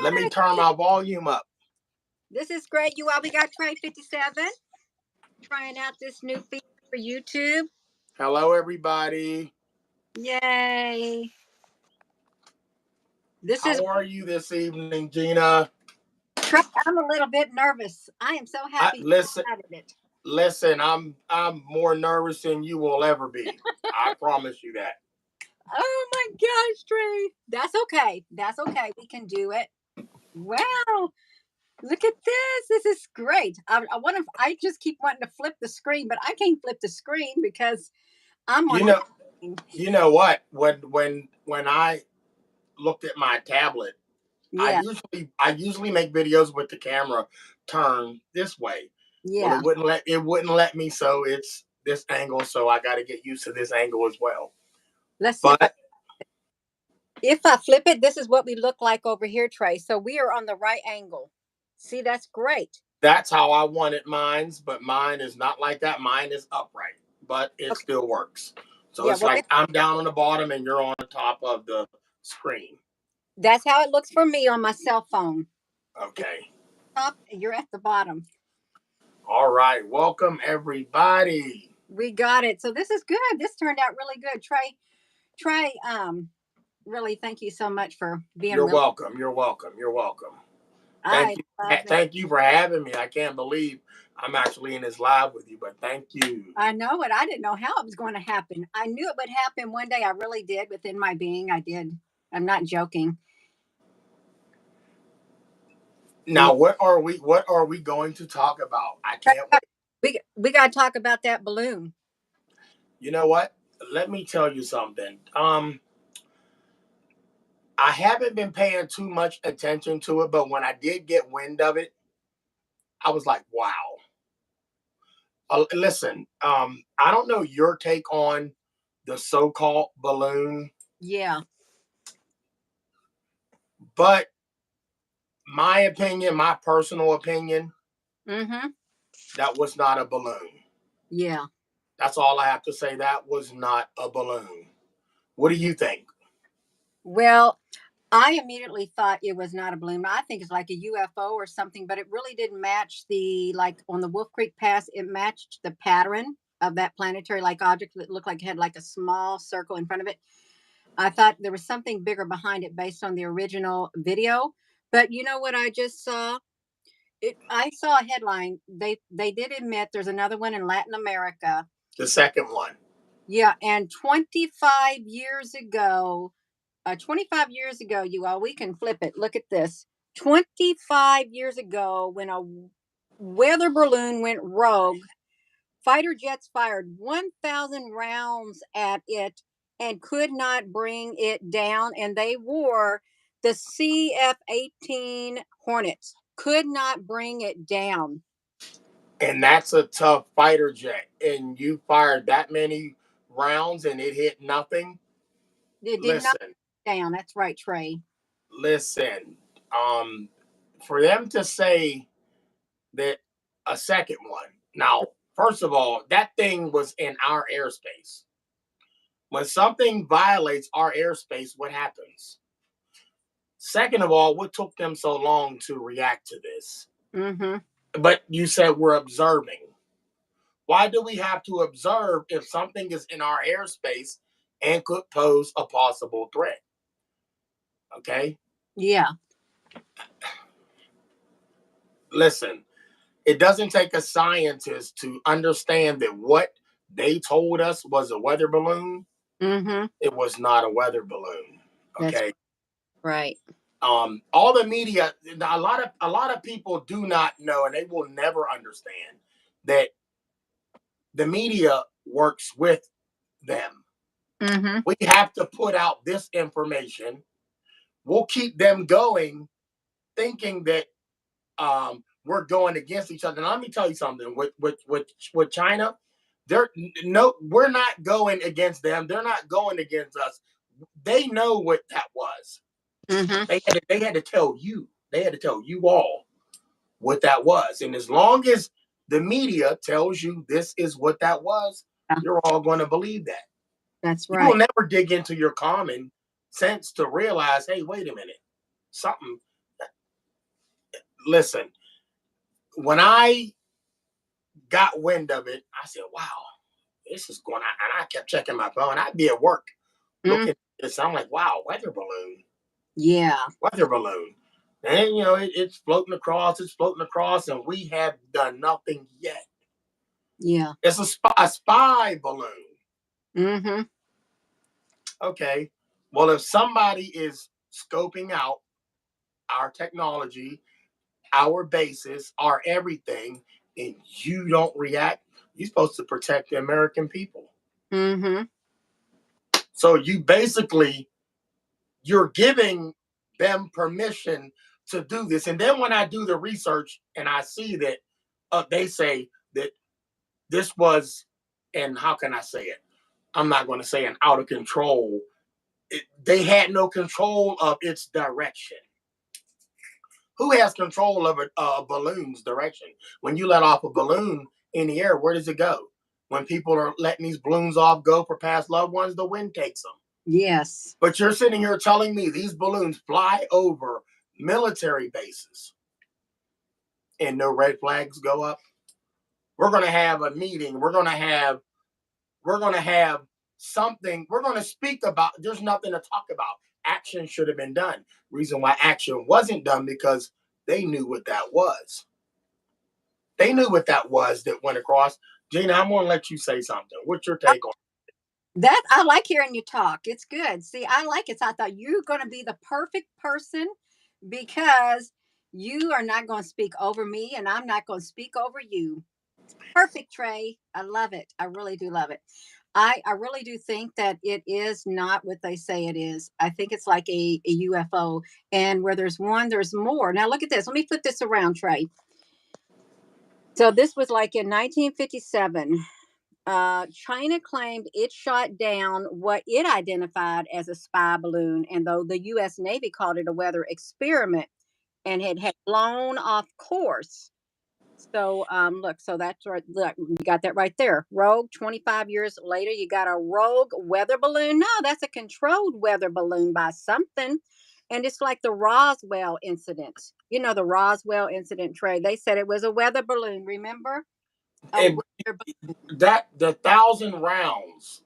Let me turn my volume up. This is great. We got Trey 57 trying out this new feature for YouTube. Hello, everybody. Yay. How are you this evening, Gina? Trey, I'm a little bit nervous. I am so happy Listen, you added it. Listen, I'm more nervous than you will ever be. I promise you that. Oh my gosh, Trey. That's okay. That's okay. We can do it. Wow. Look at this. This is great. I just keep wanting to flip the screen, but I can't flip the screen because I'm on. You know what? When I looked at my tablet, yeah. I usually make videos with the camera turned this way. Yeah. Well, it wouldn't let me, so it's this angle. So I got to get used to this angle as well. Let's see. If I flip it, this is what we look like over here, Trey. So we are on the right angle. See, that's great. That's how I wanted mine's, but mine is not like that. Mine is upright, but it still works. So it's like I'm down on the bottom and you're on the top of the screen. That's how it looks for me on my cell phone. Okay. Top, you're at the bottom. All right. Welcome, everybody. We got it. So this is good. This turned out really good. Trey, really thank you so much for being You're welcome. You're welcome. You're welcome. Thank you for having me. I can't believe I'm actually in this live with you, but thank you. I know it. I didn't know how it was going to happen. I knew it would happen one day. I really did. Within my being, I did. I'm not joking. Now, what are we going to talk about? I can't wait. We got to talk about that balloon. You know what? Let me tell you something. I haven't been paying too much attention to it, but when I did get wind of it, I was like, wow. Listen, I don't know your take on the so-called balloon. Yeah. But my opinion, my personal opinion, that was not a balloon. Yeah. That's all I have to say. That was not a balloon. What do you think? Well, I immediately thought it was not a balloon. I think it's like a UFO or something, but it really didn't match like on the Wolf Creek Pass, it matched the pattern of that planetary like object that looked like it had like a small circle in front of it. I thought there was something bigger behind it based on the original video. But you know what I just saw? I saw a headline. They did admit there's another one in Latin America. The second one. Yeah, and 25 years ago, you all, we can flip it. Look at this. 25 years ago, when a weather balloon went rogue, fighter jets fired 1,000 rounds at it and could not bring it down. And they wore the CF-18 Hornets, could not bring it down. And that's a tough fighter jet. And you fired that many rounds and it hit nothing. It did not down. That's right, Trey. Listen, for them to say that a second one. Now, first of all, that thing was in our airspace. When something violates our airspace, what happens? Second of all, what took them so long to react to this? But you said we're observing. Why do we have to observe if something is in our airspace and could pose a possible threat? Okay? Yeah. Listen, it doesn't take a scientist to understand that what they told us was a weather balloon. It was not a weather balloon. Okay. That's right. All the media, a lot of people do not know, and they will never understand that the media works with them. We have to put out this information. We'll keep them going, thinking that we're going against each other. Now, let me tell you something. With China, we're not going against them. They're not going against us. They know what that was. They had to tell you. They had to tell you all what that was. And as long as the media tells you this is what that was, you're all going to believe that. That's right. You will never dig into your common sense to realize, hey, wait a minute, something. listen, when I got wind of it, I said, wow, this is going on. And I kept checking my phone. I'd be at work Mm, looking at this. I'm like, wow, yeah. weather balloon. And, it's floating across, and we have done nothing yet. Yeah. It's a spy balloon. Mm-hmm. Okay. Well, if somebody is scoping out our technology, our bases, our everything, and you don't react, you're supposed to protect the American people. Mm-hmm. So you're giving them permission to do this. And then when I do the research and I see that they say that this was, and how can I say it? I'm not going to say an out of control. They had no control of its direction. Who has control of a balloon's direction? When you let off a balloon in the air, where does it go? When people are letting these balloons off go for past loved ones, the wind takes them. Yes. But you're sitting here telling me these balloons fly over military bases and no red flags go up. We're going to have a meeting. We're going to have something. We're going to speak about. There's nothing to talk about. Action should have been done. Reason why action wasn't done because they knew what that was. They knew what that was that went across. Gina, I'm going to let you say something. What's your take on That I like hearing you talk. It's good. See, I like it. So I thought you're going to be the perfect person because you are not going to speak over me and I'm not going to speak over you. Perfect, Trey. I love it. I really do love it. I really do think that it is not what they say it is. I think it's like a UFO. And where there's one, there's more. Now, look at this. Let me flip this around, Trey. So, this was like in 1957. China claimed it shot down what it identified as a spy balloon, and though the U.S. Navy called it a weather experiment and had blown off course. So, look, so that's right. Look, you got that right there. Rogue, 25 years later, you got a rogue weather balloon. No, that's a controlled weather balloon by something. And it's like the Roswell incident. You know, the Roswell incident, Trey. They said it was a weather balloon, remember? A it? weather That the thousand rounds,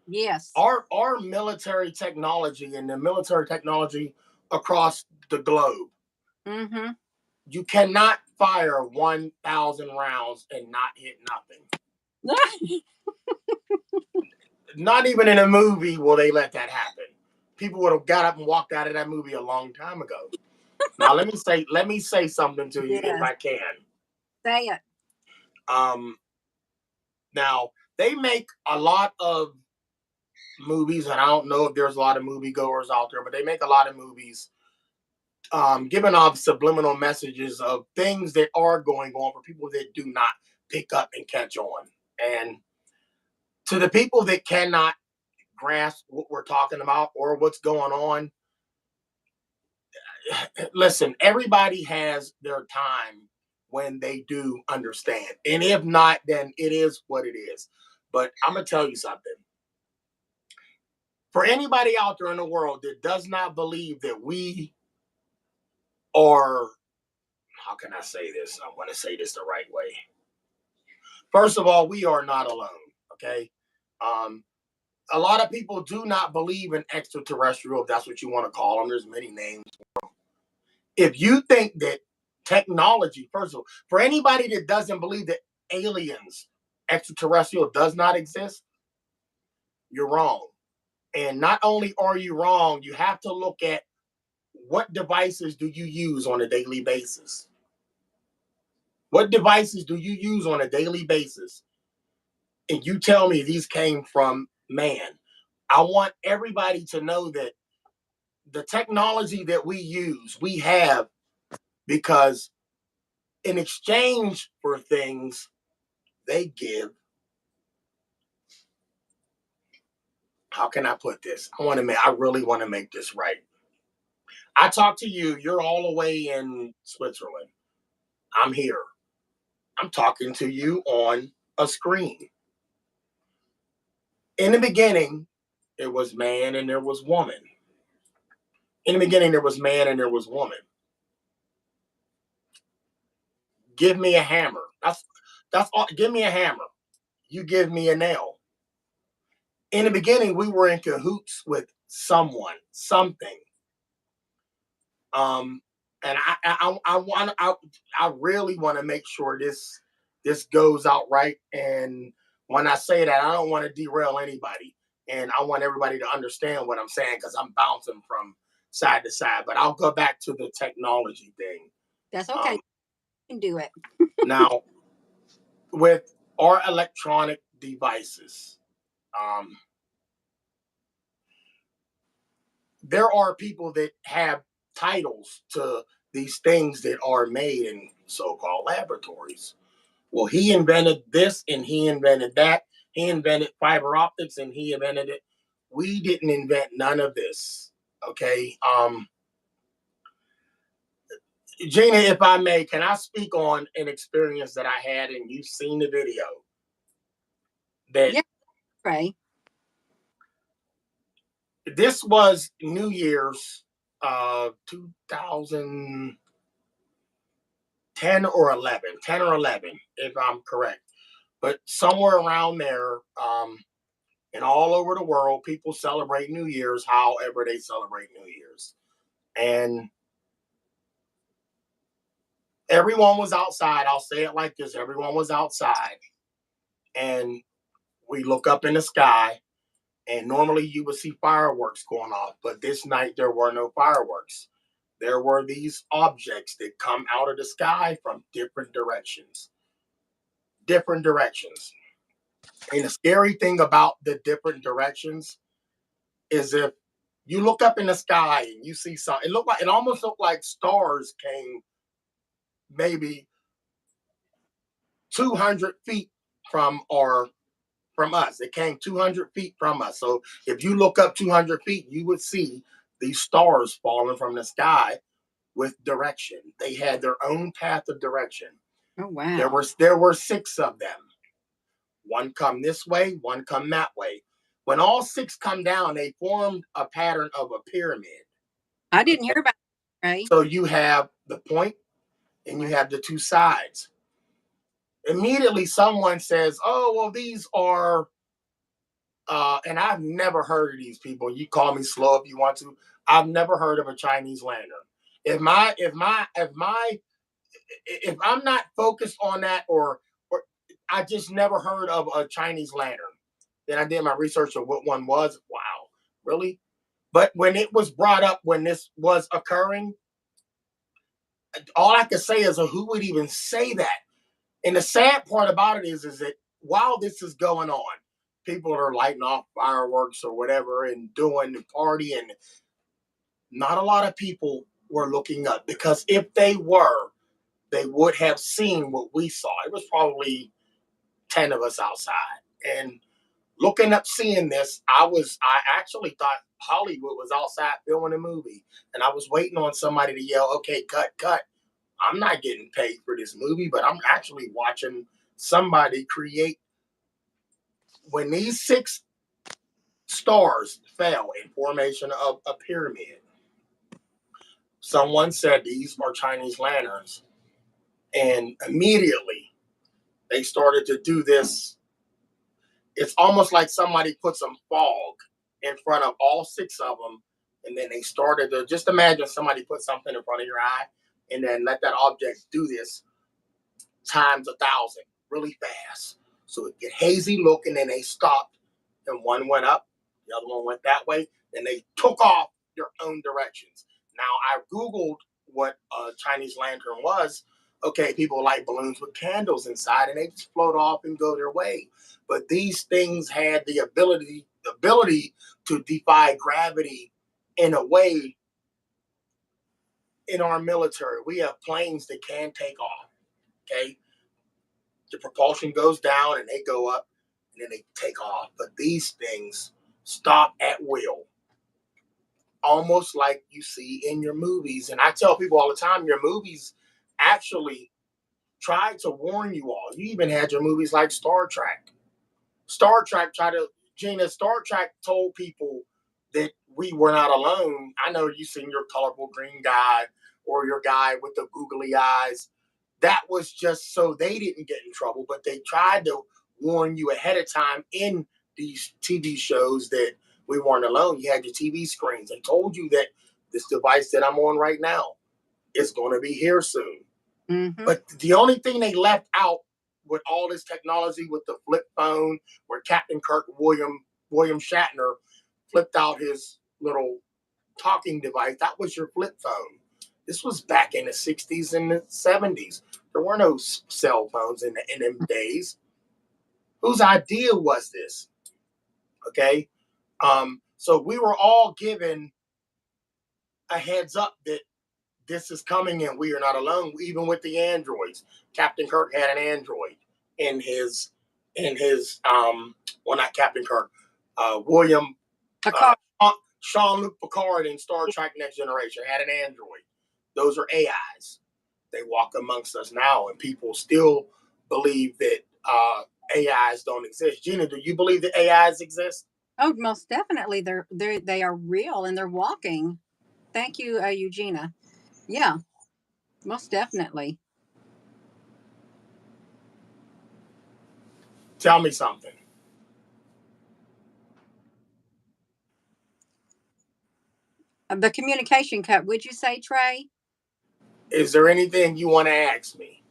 Yes. our military technology and the military technology across the globe. Mm-hmm. You cannot fire 1,000 rounds and not hit nothing. Not even in a movie will they let that happen. People would have got up and walked out of that movie a long time ago. Now let me say something to you if Yes. I can. Say it. Um, now they make a lot of movies, and I don't know if there's a lot of moviegoers out there, but they make a lot of movies giving off subliminal messages of things that are going on for people that do not pick up and catch on. And to the people that cannot grasp what we're talking about or what's going on, listen, everybody has their time when they do understand. And if not, then it is what it is. But I'm going to tell you something. For anybody out there in the world that does not believe that we are, how can I say this? I want to say this the right way. First of all, we are not alone. Okay. Um, a lot of people do not believe in extraterrestrial, if that's what you want to call them. There's many names. If you think that technology, first of all, for anybody that doesn't believe that aliens, extraterrestrial does not exist, you're wrong. And not only are you wrong, you have to look at what devices do you use on a daily basis? What devices do you use on a daily basis? And you tell me these came from man. I want everybody to know that the technology that we use, we have because in exchange for things, they give. How can I put this? I really want to make this right. I talk to you, you're all the way in Switzerland. I'm here. I'm talking to you on a screen. In the beginning, it was man and there was woman. In the beginning, there was man and there was woman. Give me a hammer. That's all. Give me a hammer. You give me a nail. In the beginning, we were in cahoots with someone, something. Um, and I really want to make sure this goes out right. And when I say that, I don't want to derail anybody, and I want everybody to understand what I'm saying because I'm bouncing from side to side. But I'll go back to the technology thing. That's okay. Um, You can do it. Now, with our electronic devices, um, there are people that have titles to these things that are made in so-called laboratories. Well, he invented this and he invented that. He invented fiber optics and he invented it. We didn't invent none of this. Okay. Gina, if I may, can I speak on an experience that I had and you've seen the video that Yeah, Trey. this was New Year's 2010 or 11, 10 or 11, if I'm correct. But somewhere around there, and all over the world, people celebrate New Year's however they celebrate New Year's. And everyone was outside. I'll say it like this: everyone was outside. And we look up in the sky, and normally you would see fireworks going off. But this night, there were no fireworks. There were these objects that come out of the sky from different directions. Different directions. And the scary thing about the different directions is if you look up in the sky and you see something, it almost looked like stars came maybe 200 feet from our from us. It came 200 feet from us. So if you look up 200 feet, you would see these stars falling from the sky with direction. They had their own path of direction. Oh There wow. were there were six of them. One come this way, one come that way. When all six come down, they formed a pattern of a pyramid. I didn't hear Okay? about it, Trey. So you have the point and you Wow. have the two sides. Immediately, someone says, "Oh, well, these are," and I've never heard of these people. You call me slow if you want to. I've never heard of a Chinese lantern. If I'm not focused on that, or I just never heard of a Chinese lantern. Then I did my research of what one was. Wow, really? But when it was brought up when this was occurring, all I could say is, who would even say that? And the sad part about it is that while this is going on, people are lighting off fireworks or whatever and doing the party, and not a lot of people were looking up because if they were, they would have seen what we saw. It was probably 10 of us outside. And looking up, seeing this, I actually thought Hollywood was outside filming a movie. And I was waiting on somebody to yell, okay, cut, cut. I'm not getting paid for this movie, but I'm actually watching somebody create. When these six stars fell in formation of a pyramid, someone said these are Chinese lanterns. And immediately they started to do this. It's almost like somebody put some fog in front of all six of them. And then they started to just imagine somebody put something in front of your eye and then let that object do this times 1,000 really fast. So it get hazy look, and then they stopped, and one went up, the other one went that way, and they took off their own directions. Now I googled what a Chinese lantern was. Okay, people like balloons with candles inside, and they just float off and go their way. But these things had the ability to defy gravity in a way. In our military, we have planes that can take off. Okay, the propulsion goes down and they go up and then they take off. But these things stop at will, almost like you see in your movies. And I tell people all the time, your movies actually try to warn you all. You even had your movies like Star Trek. Star Trek tried to, Gina, Star Trek told people that we were not alone. I know you've seen your colorful green guy or your guy with the googly eyes. that was just so they didn't get in trouble, but they tried to warn you ahead of time in these TV shows that we weren't alone. You had your TV screens. They told you that this device that I'm on right now is going to be here soon. Mm-hmm. But the only thing they left out with all this technology, with the flip phone, where Captain Kirk William Shatner flipped out his little talking device, that was your flip phone. This was back in the 60s and the 70s. There were no cell phones in them days. Whose idea was this? Okay. So we were all given a heads up that this is coming and we are not alone. Even with the androids, Captain Kirk had an android in his well, not Captain Kirk, William Sean Luke Picard in Star Trek Next Generation had an android. Those are AIs. They walk amongst us now, and people still believe that AIs don't exist. Gina, do you believe that AIs exist? Oh, most definitely. They are real and they're walking. Thank you, Eugenia. Yeah, most definitely. Tell me something. The communication cut. Would you say, Trey? Is there anything you want to ask me?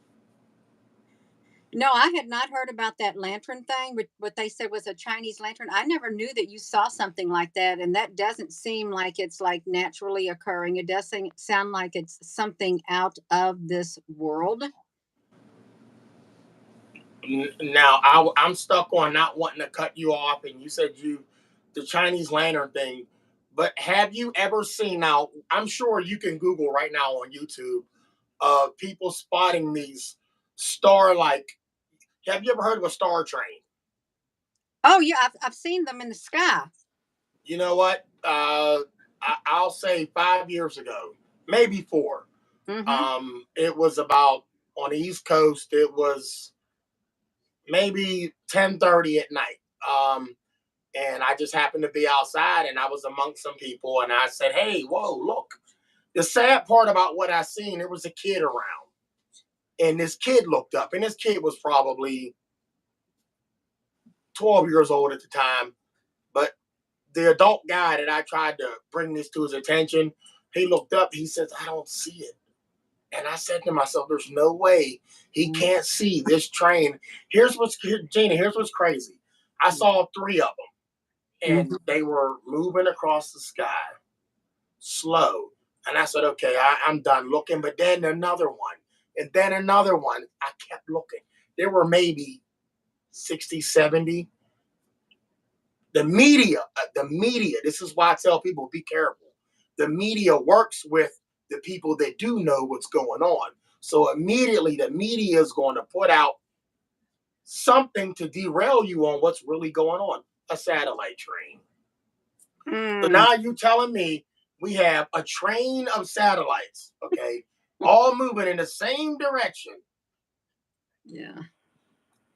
No, I had not heard about that lantern thing, what they said was a Chinese lantern. I never knew that you saw something like that, and that doesn't seem like it's like naturally occurring. It doesn't sound like it's something out of this world. Now, I'm stuck on not wanting to cut you off, and you said the Chinese lantern thing. But have you ever seen, now, I'm sure you can Google right now on YouTube, people spotting these star-like. Have you ever heard of a star train? Oh yeah, I've seen them in the sky. You know what? I'll say 5 years ago, maybe 4. It was about, on the East Coast. It was maybe 10:30 at night. And I just happened to be outside, and I was amongst some people, and I said, "Hey, whoa, look!" The sad part about what I seen, there was a kid around, and this kid looked up, and this kid was probably 12 years old at the time. But the adult guy that I tried to bring this to his attention, he looked up. He says, "I don't see it." And I said to myself, "There's no way he can't see this train." Gina. Here's what's crazy. I saw 3 of them, and they were moving across the sky, slow. And I said, "Okay, I'm done looking." But then another one, and then another one. I kept looking. There were maybe 60, 70. The media, this is why I tell people, be careful. The media works with the people that do know what's going on. So immediately the media is going to put out something to derail you on what's really going on. A satellite train. So now you telling me we have a train of satellites, okay, all moving in the same direction. Yeah.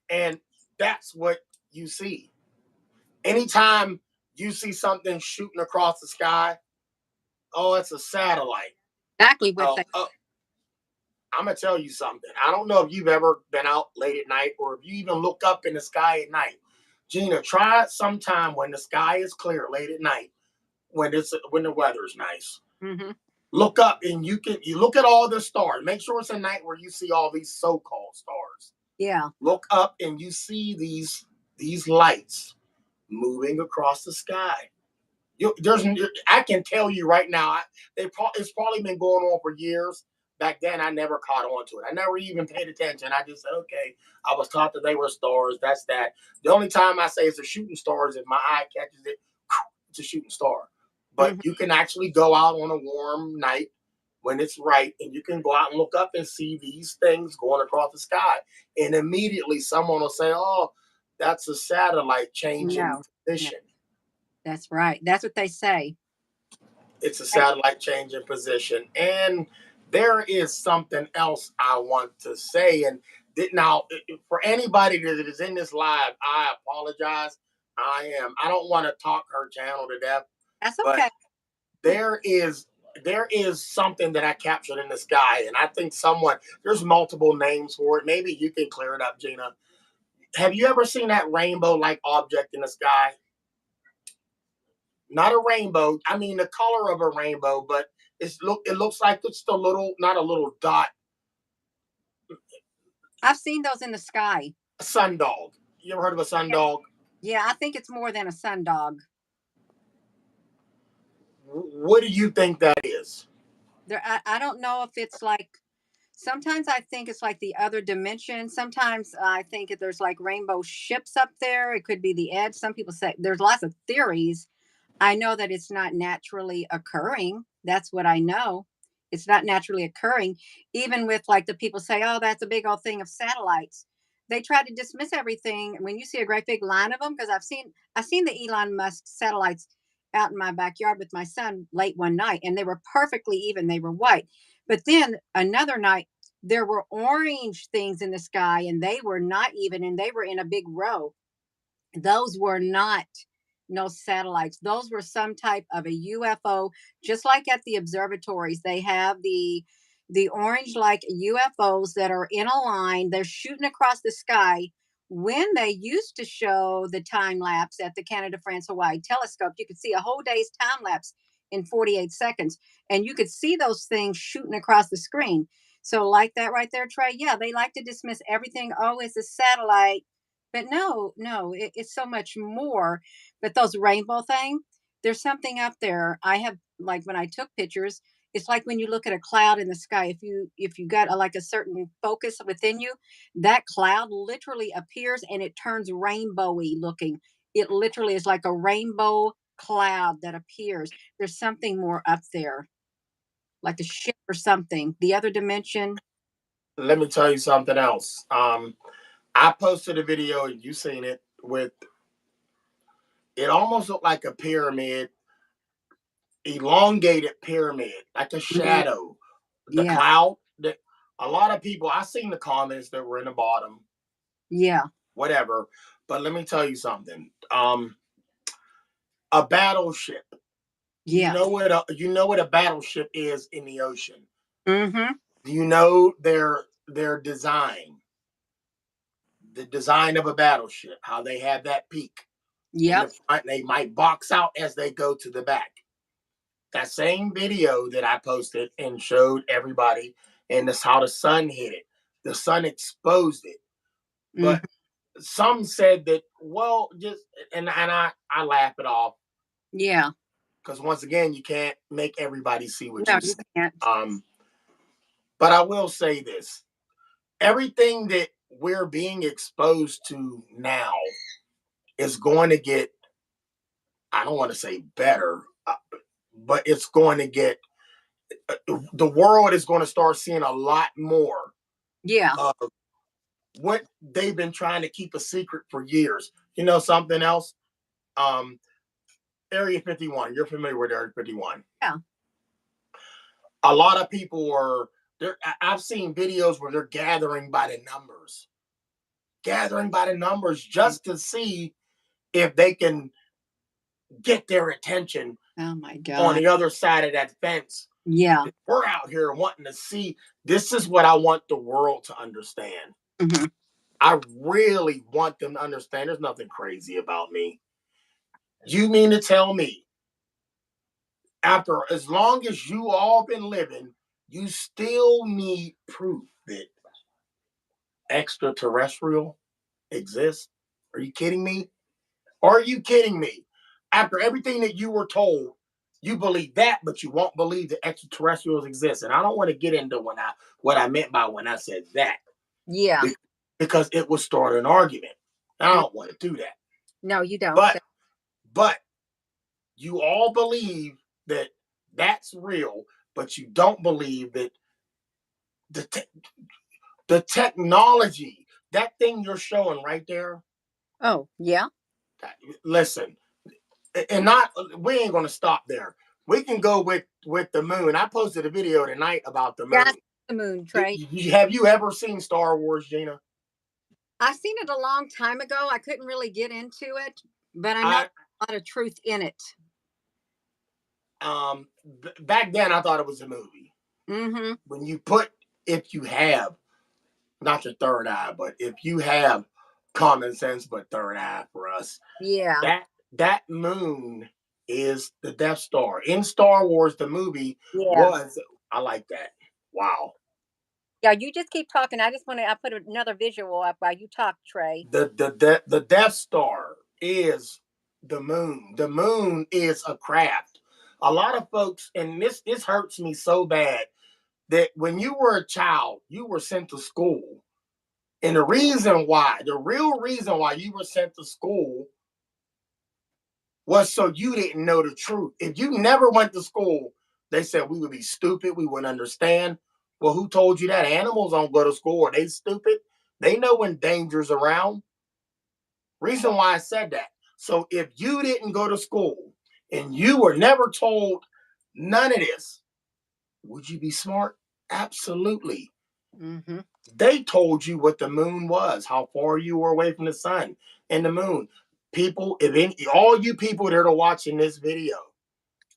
And that's what you see. Anytime you see something shooting across the sky, oh, it's a satellite. Exactly what they. I'm gonna tell you something. I don't know if you've ever been out late at night, or if you even look up in the sky at night. Gina, try it sometime when the sky is clear late at night, when the weather's nice. Look up, and you look at all the stars. Make sure it's a night where you see all these so-called stars. Yeah. Look up, and you see these lights moving across the sky. I can tell you right now, it's probably been going on for years. Back then, I never caught on to it. I never even paid attention. I just said, okay, I was taught that they were stars. That's that. The only time I say it's a shooting star is if my eye catches it, it's a shooting star. But you can actually go out on a warm night when it's right, and you can go out and look up and see these things going across the sky. And immediately someone will say, "Oh, that's a satellite changing position." No. That's right. That's what they say. It's a satellite change in position. And there is something else I want to say. And now, for anybody that is in this live, I apologize. I don't want to talk her channel to death. That's but okay. there is there is something that I captured in the sky, and I think there's multiple names for it. Maybe you can clear it up, Gina. Have you ever seen that rainbow-like object in the sky? Not a rainbow. I mean, the color of a rainbow, but it looks like it's the little, not a little dot, I've seen those in the sky. a sundog. You ever heard of a Yeah, sundog? yeah, I think it's more than a sundog. What do you think that is? I don't know if it's like, sometimes I think it's like the other dimension. Sometimes I think that there's like rainbow ships up there. It could be the edge. Some people say there's lots of theories. I know that it's not naturally occurring. That's what I know. It's not naturally occurring. Even with like the people say, oh, that's a big old thing of satellites. They try to dismiss everything when you see a great big line of them. Because I've seen the Elon Musk satellites out in my backyard with my son late one night, and they were perfectly even. They were white. But then another night, there were orange things in the sky, and they were not even, and they were in a big row. Those were not no satellites. Those were some type of a UFO, just like at the observatories. They have the orange like UFOs that are in a line. They're shooting across the sky. When they used to show the time lapse at the Canada, France, Hawaii telescope, you could see a whole day's time lapse in 48 seconds. And you could see those things shooting across the screen. So, like that right there, Trey, yeah, they like to dismiss everything. Oh, it's a satellite, but no, no, it's so much more. But those rainbow thing, there's something up there. I have, like, when I took pictures, it's like when you look at a cloud in the sky. If you got like a certain focus within you, that cloud literally appears and it turns rainbowy looking. It literally is like a rainbow cloud that appears. There's something more up there, like a ship or something. The other dimension. Let me tell you something else. I posted a video, and you seen it, with it almost looked like a pyramid, elongated pyramid, like a Mhm. shadow. The Yeah, cloud that a lot of people, I seen the comments that were in the bottom, yeah, whatever. But let me tell you something. A battleship. yeah. You know what a battleship is in the ocean. Hmm. Do you know their design? The design of a battleship, how they have that peak in Yep. the front, they might box out as they go to the back. That same video that I posted and showed everybody, and that's how the sun hit it. The sun exposed it. Mhm. But some said that, well, just and I laugh it off, Yeah. because once again, you can't make everybody see what No, you you see. can't. Um, but I will say this: everything that we're being exposed to now is going to get, I don't want to say better, but it's going to get, the world is going to start seeing a lot more Yeah. of what they've been trying to keep a secret for years. You know something else? Um, Area 51. You're familiar with Area 51. Yeah. A lot of people are there. I've seen videos where they're gathering by the numbers just to see if they can get their attention Oh my on god. the other side of that fence. Yeah. We're out here wanting to see. This is what I want the world to understand. Mhm. I really want them to understand there's nothing crazy about me. You mean to tell me, after as long as you all been living, you still need proof that extraterrestrial exists? Are you kidding me? Are you kidding me? After everything that you were told, you believe that, but you won't believe that extraterrestrials exist. And I don't want to get into what I meant by when I said that, Yeah. because it will start an argument. I Mm. don't want to do that. No, you don't. But but you all believe that that's real, but you don't believe that the the technology, that thing you're showing right there. Oh, yeah. Listen, and not, we ain't gonna stop there. We can go with the moon. I posted a video tonight about the Yeah, I see moon. the moon, Trey. Have you ever seen Star Wars, Gina? I seen it a long time ago. I couldn't really get into it, but I know I a lot of truth in it. back then I thought it was a movie. Mm-hmm. When you put, if you have, not your third eye, but if you have common sense, but third eye for us, Yeah. that moon is the Death Star. In Star Wars, the movie Yeah. was, I like that. Wow. Yeah. You just keep talking. I put another visual up while you talk, Trey. The Death Star is the moon. The moon is a craft. A lot of folks, and this hurts me so bad, that when you were a child, you were sent to school. And the real reason why you were sent to school was so you didn't know the truth. If you never went to school, they said we would be stupid, we wouldn't understand. Well, who told you that? Animals don't go to school. Are they stupid? They know when danger's around. Reason why I said that. So if you didn't go to school and you were never told none of this, would you be smart? Absolutely. Mm-hmm. They told you what the moon was, how far you were away from the sun and the moon. People, if any, all you people that are watching this video,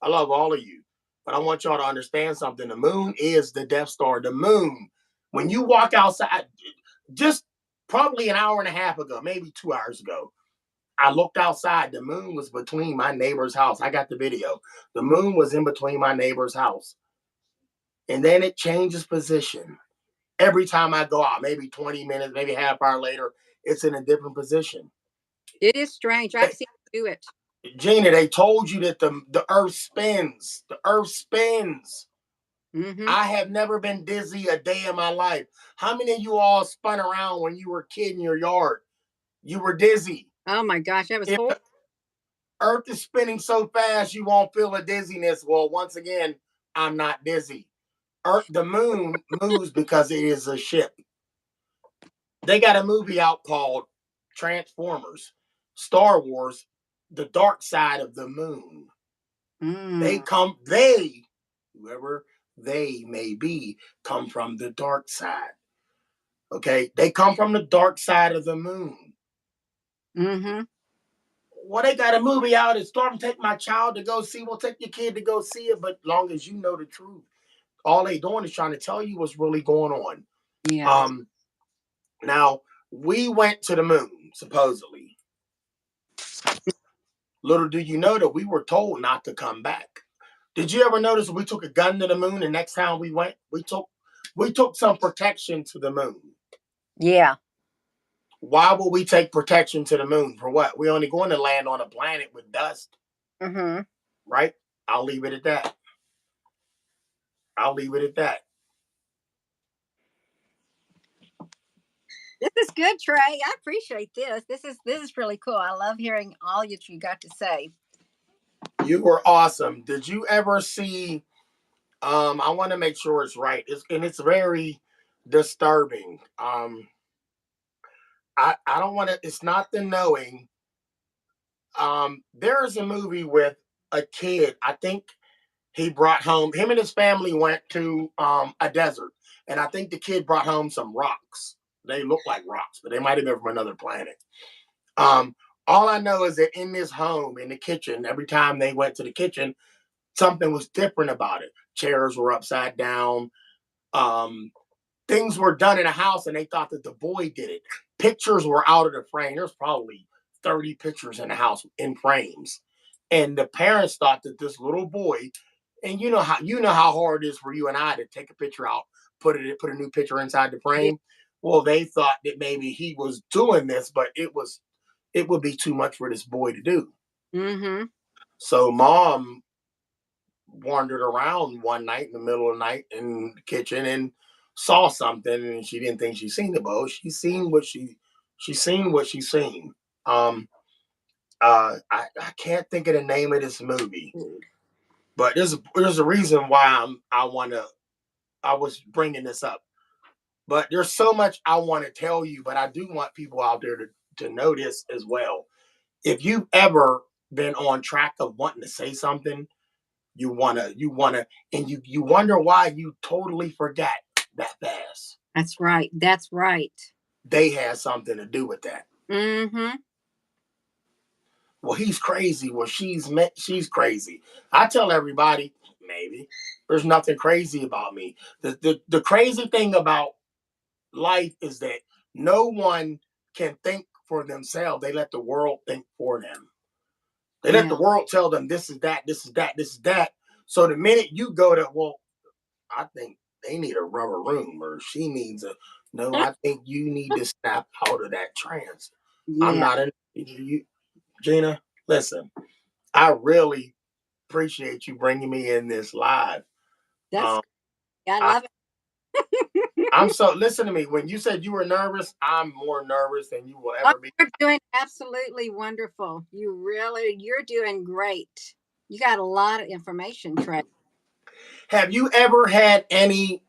I love all of you, but I want y'all to understand something. The moon is the Death Star. The moon, when you walk outside, just probably an hour and a half ago, maybe 2 hours ago, I looked outside. The moon was between my neighbor's house. I got the video. The moon was in between my neighbor's house. And then it changes position. Every time I go out, maybe 20 minutes, maybe half hour later, it's in a different position. It is strange. I've seen you do it. Gina, they told you that the earth spins. The earth spins. Mm-hmm. I have never been dizzy a day in my life. How many of you all spun around when you were a kid in your yard? You were dizzy. Oh my gosh, that was If horrible. the earth is spinning so fast, you won't feel a dizziness. Well, once again, I'm not dizzy. The moon moves because it is a ship. They got a movie out called Transformers, Star Wars, The Dark Side of the Moon. Mm. Whoever they may be, come from the dark side. Okay, they come from the dark side of the moon. Mm-hmm. Well, they got a movie out. It's starting to take my child to go see. We'll take your kid to go see it, but long as you know the truth, all they doing is trying to tell you what's really going on. Yeah. Now we went to the moon supposedly. Little do you know that we were told not to come back. Did you ever notice we took a gun to the moon and next time we went, we took some protection to the moon? Yeah. Why would we take protection to the moon? For what? We're only going to land on a planet with dust, Mm-hmm. right? I'll leave it at that. I'll leave it at that. This is good, Trey. I appreciate this. This is really cool. I love hearing all that you got to say. You were awesome. Did you ever see I want to make sure it's right. It's very disturbing. I don't want to, it's not the knowing. There is a movie with a kid. I think he brought home, him and his family went to a desert, and I think the kid brought home some rocks. They look like rocks, but they might have been from another planet. Um, all I know is that in this home, in the kitchen, every time they went to the kitchen, something was different about it. Chairs were upside down. Um, Things were done in a house, and they thought that the boy did it. Pictures were out of the frame. There's probably 30 pictures in the house in frames. And the parents thought that this little boy, and you know how hard it is for you and I to take a picture out, put a new picture inside the Yeah. frame. Well, they thought that maybe he was doing this, but it would be too much for this boy to do. Mm-hmm. So mom wandered around one night in the middle of the night in the kitchen and saw something, and she didn't think she seen the bow. She seen what she seen. I can't think of the name of this movie, but there's a reason why I was bringing this up. But there's so much I want to tell you, but I do want people out there to know this as well. If you've ever been on track of wanting to say something, you wanna, and you wonder why you totally forgot that fast. That's right. That's right. They had something to do with that. Mm-hmm. Well, he's crazy. Well, she's crazy. I tell everybody, maybe. There's nothing crazy about me. The crazy thing about life is that no one can think for themselves. They let the world think for them. They let the Yeah. world tell them this is that, this is that, this is that. So the minute you go to, well, I think they need a rubber room or she needs a, no, I think you need to snap out of that trance. I'm Yeah. not in you, Gina. Listen, I really appreciate you bringing me in this live. That's Um, I I, love I'm it. so listen to me. When you said you were nervous, I'm more nervous than you will Oh, ever be. you're doing absolutely wonderful. You're doing great. You got a lot of information, Trey. Have you ever had any?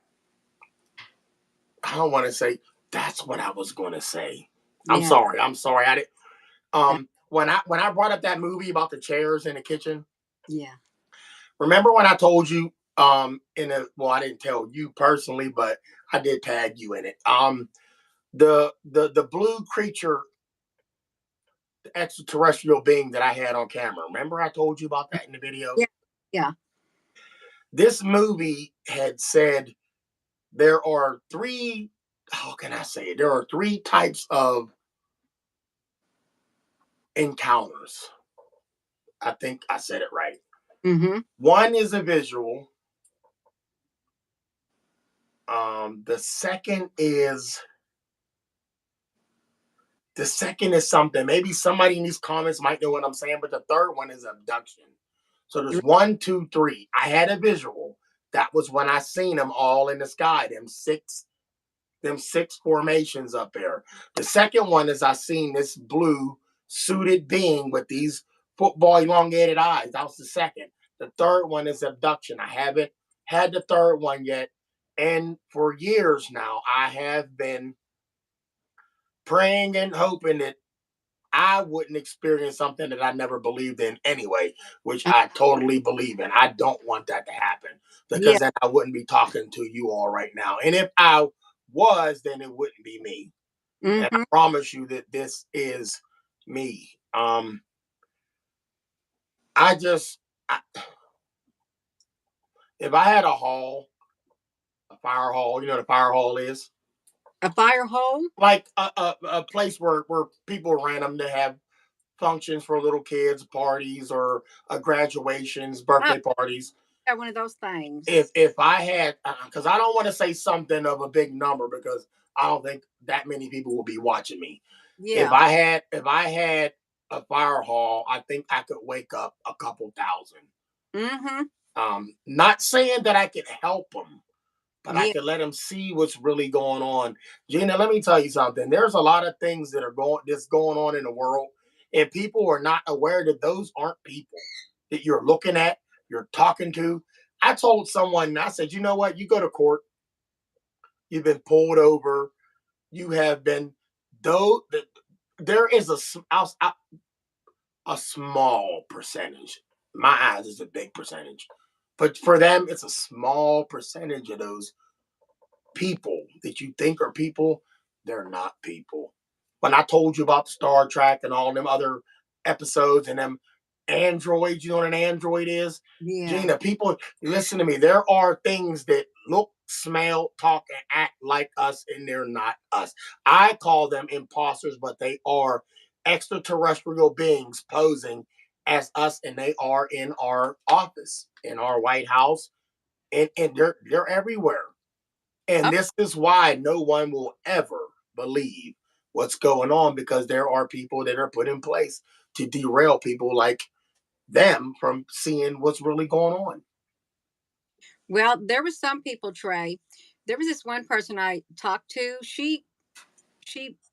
I don't want to say that's what I was going to say. I'm Yeah. sorry. I'm sorry. I did. that- When I brought up that movie about the chairs in the kitchen, Yeah. remember when I told you in a well, I didn't tell you personally, but I did tag you in it. The blue creature extraterrestrial being that I had on camera. Remember I told you about that in the video? Yeah. Yeah. This movie had said there are three, how can I say it? There are three types of encounters. I think I said it right. Mm-hmm. One is a visual. The second is something. Maybe somebody in these comments might know what I'm saying, but the third one is abduction. So there's one, two, three. I had a visual. That was when I seen them all in the sky. Them six formations up there. The second one is I seen this blue suited being with these football elongated eyes. That was the second. The third one is abduction. I haven't had the third one yet. And for years now, I have been praying and hoping that I wouldn't experience something that I never believed in anyway, which I totally believe in. I don't want that to happen Yeah. because then I wouldn't be talking to you all right now. And if I was, then it wouldn't be me. And I Mm-hmm. promise you that this is me. I just, I, if I had a fire hall, you know what a fire hall is? A fire hole. Like a place where people random to have functions for little kids, parties, or graduations, Oh, birthday parties. got one of those things. If I had, because I don't want to say something of a big number because I don't think that many people will be watching me. If Yeah. I had a fire hall, I think I could wake up a couple thousand. Mm-hmm. Not saying that I could help them, but I Yeah. could let them see what's really going on. Gina, let me tell you something. There's a lot of things that's going on in the world, and people are not aware that those aren't people that you're looking at, you're talking to. I told someone, I said, you know what? You go to court, you've been pulled over, you have been though. There is a small percentage. My eyes is a big percentage, but for them, it's a small percentage of those people that you think are people, they're not people. When I told you about Star Trek and all them other episodes and them androids, you know what an android is? Yeah. Gina, people, listen to me. There are things that look, smell, talk, and act like us, and they're not us. I call them imposters, but they are extraterrestrial beings posing as us, and they are in our office, in our White House, and they're everywhere. Oh, And this is why no one will ever believe what's going on because there are people that are put in place to derail people like them from seeing what's really going on. well, there was some people, Trey. There was this one person I talked to.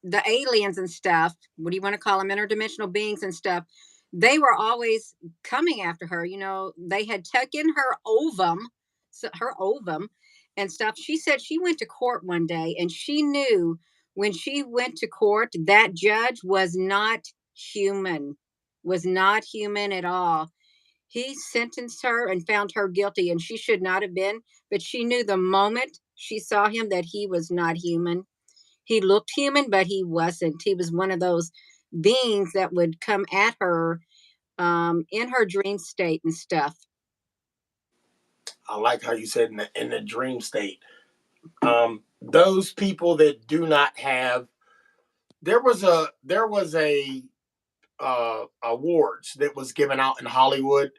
The aliens and stuff, what do you want to call them, interdimensional beings and stuff, they were always coming after her. They had taken her ovum, and stuff. She said she went to court one day and she knew when she went to court that judge was not human at all. He sentenced her and found her guilty, and she should not have been, but she knew the moment she saw him that he was not human. He looked human, but he wasn't. He was one of those beings that would come at her in her dream state and stuff. I like how you said in the dream state. Those people that do not have, there was a awards that was given out in Hollywood,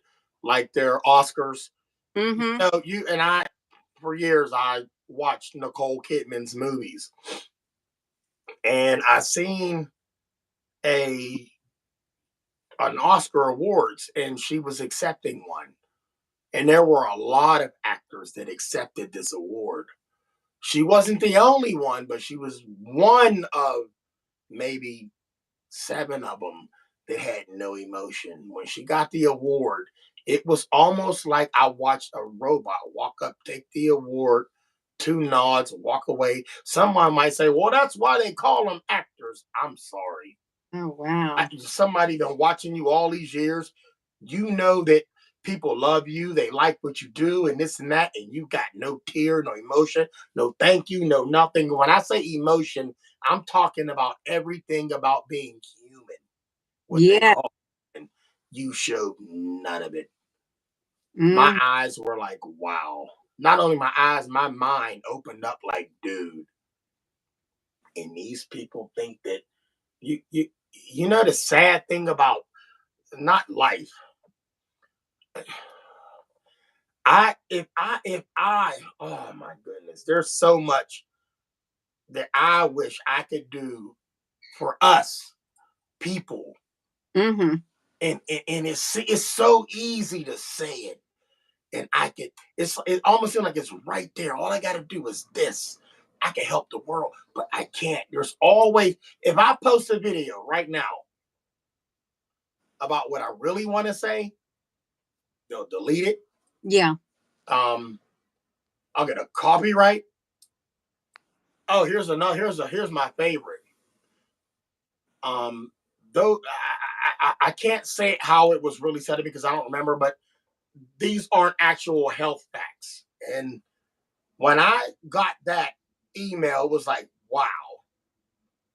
like their Oscars. Mm-hmm. You and I, for years, I watched Nicole Kidman's movies, and I seen a an Oscar awards, and she was accepting one, and there were a lot of actors that accepted this award. She wasn't the only one, but she was one of maybe seven of them that had no emotion. When she got the award, it was almost like I watched a robot walk up, take the award, two nods, walk away. Someone might say, well, that's why they call them actors. I'm sorry. Oh wow. Somebody been watching you all these years, you know that people love you, they like what you do, and this and that, and you got no tear, no emotion, no thank you, no nothing. When I say emotion, I'm talking about everything about being human, what they Yeah. call, and you showed none of it. My Mm. eyes were like, wow. Not only my eyes, my mind opened up like, dude. And these people think that you know the sad thing about not life. If I oh my goodness, there's so much that I wish I could do for us people. Mm-hmm. And it's so easy to say it. And it almost feels like it's right there. All I gotta do is this. I can help the world, but I can't. There's always, if I post a video right now about what I really want to say, they'll delete it. Yeah. Um, I'll get a copyright. Oh, here's my favorite. Um, though I can't say how it was really said because I don't remember, but these aren't actual health facts. And when I got that email, it was like, wow.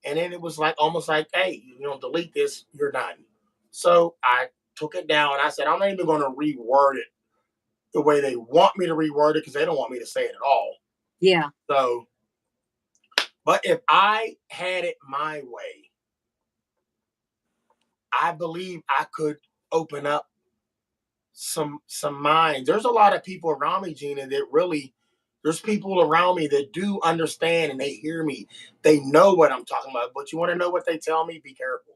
And then it was like almost like, hey, delete this, you're done. So I took it down. I said, I'm not even going to reword it the way they want me to reword it because they don't want me to say it at all. Yeah. So, but if I had it my way, I believe I could open up some minds. There's a lot of people around me, Gina, that really, there's people around me that do understand and they hear me. They know what I'm talking about. But you want to know what they tell me? Be careful.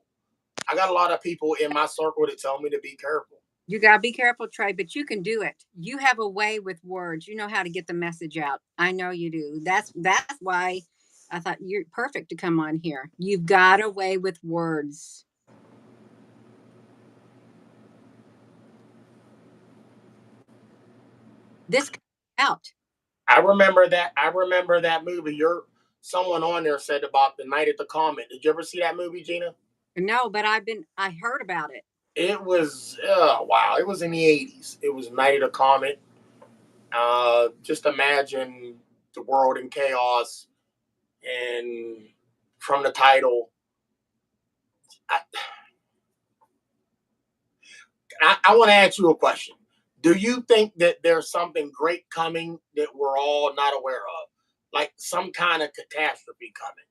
I got a lot of people in my circle that tell me to be careful. You gotta be careful, Trey, but you can do it. You have a way with words. You know how to get the message out. I know you do. That's why I thought you're perfect to come on here. You've got a way with words. This comes out. I remember that movie. Someone on there said about the night at the Comet. Did you ever see that movie, Gina? No, but I heard about it. It was wow. It was in the '80s. It was Night at the Comet. Just imagine the world in chaos, and from the title, I, I want to ask you a question. Do you think that there's something great coming that we're all not aware of, like some kind of catastrophe coming?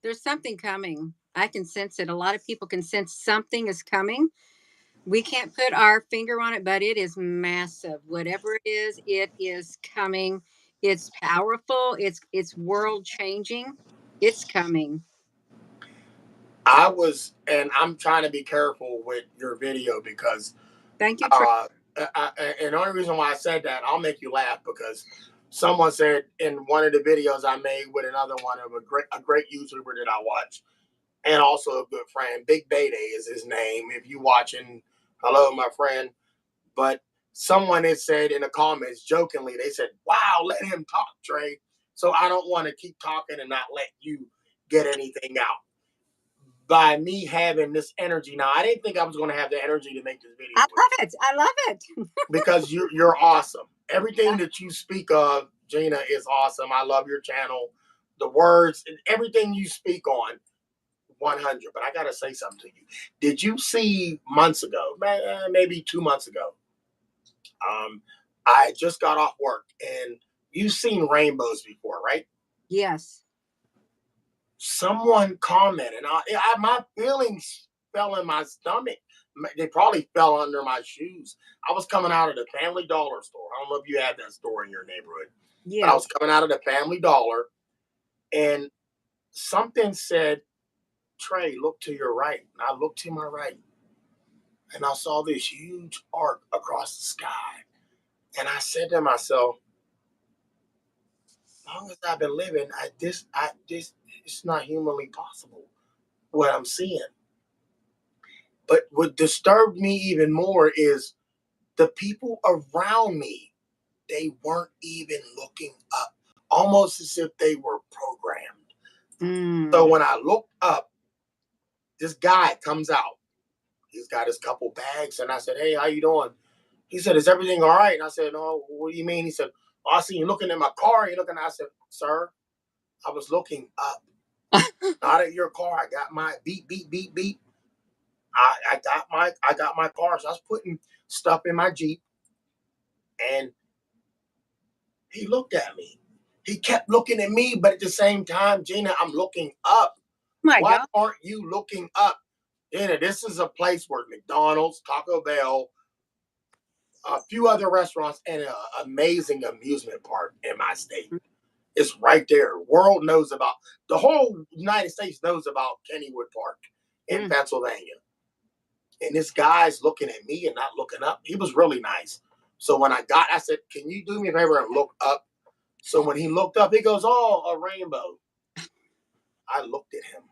There's something coming. I can sense it. A lot of people can sense something is coming. We can't put our finger on it, but it is massive. Whatever it is coming. It's powerful. It's world changing. It's coming. And I'm trying to be careful with your video because, Thank you, Trey. uh, and the only reason why I said that, I'll make you laugh because someone said in one of the videos I made with another one of a great YouTuber that I watch, and also a good friend, Big Bayday is his name. If you watching, hello, my friend. But someone had said in the comments jokingly, they said, "Wow, let him talk, Trey." So I don't want to keep talking and not let you get anything out by me having this energy. Now, I didn't think I was going to have the energy to make this I video with love it. I love it. you because you're awesome. Everything that you speak of, Gina, is awesome. I love your channel, the words, and everything you speak on. 100. But I gotta say something to you. Did you see months ago, maybe 2 months ago? Um, I had just got off work, and you've seen rainbows before, right? Yes. Someone commented, my feelings fell in my stomach. They probably fell under my shoes. I was coming out of the Family Dollar store. I don't know if you had that store in your neighborhood, but I Yeah. was coming out of the Family Dollar, and something said, "Trey, look to your right." And I looked to my right, and I saw this huge arc across the sky. And I said to myself, as long as I've been living, it's not humanly possible what I'm seeing. But what disturbed me even more is the people around me, they weren't even looking up, almost as if they were programmed. So Mm. when I looked up, this guy comes out. He's got his couple bags, and I said, "Hey, how you doing?" He said, "Is everything all right?" And I said, "No, what do you mean?" He said, "Oh, I see you looking at my car. You looking?" I said, "Sir, I was looking up, not at your car. I got my beep, beep, beep, beep. I got my car. So I was putting stuff in my Jeep, and he looked at me. He kept looking at me, but at the same time, Gina, I'm looking up. My Why God. aren't you looking up? Gina, this is a place where McDonald's, Taco Bell, a few other restaurants, and an amazing amusement park in my state. It's right there. World knows about the whole United States knows about Kennywood Park in Mm. Pennsylvania. And this guy's looking at me and not looking up. He was really nice. So when I said, "Can you do me a favor and look up?" So when he looked up, he goes, "Oh, a rainbow." I looked at him,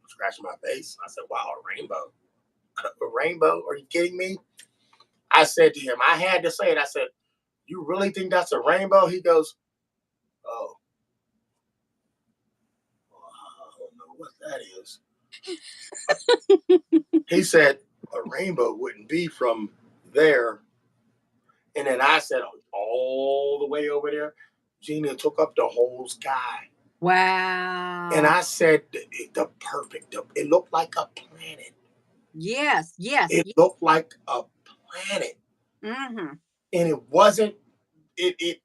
scratching my face. I said, "Wow, a rainbow. A rainbow? Are you kidding me?" I said to him, I had to say it. I said, "You really think that's a rainbow?" He goes, "Oh, well, I don't know what that is." He said, "A rainbow wouldn't be from there." And then I said, "Oh, all the way over there." Gina took up the whole sky. And Wow. I said, it looked like a planet. Yes. Yes. It looked like a planet. Mm-hmm. And it wasn't, it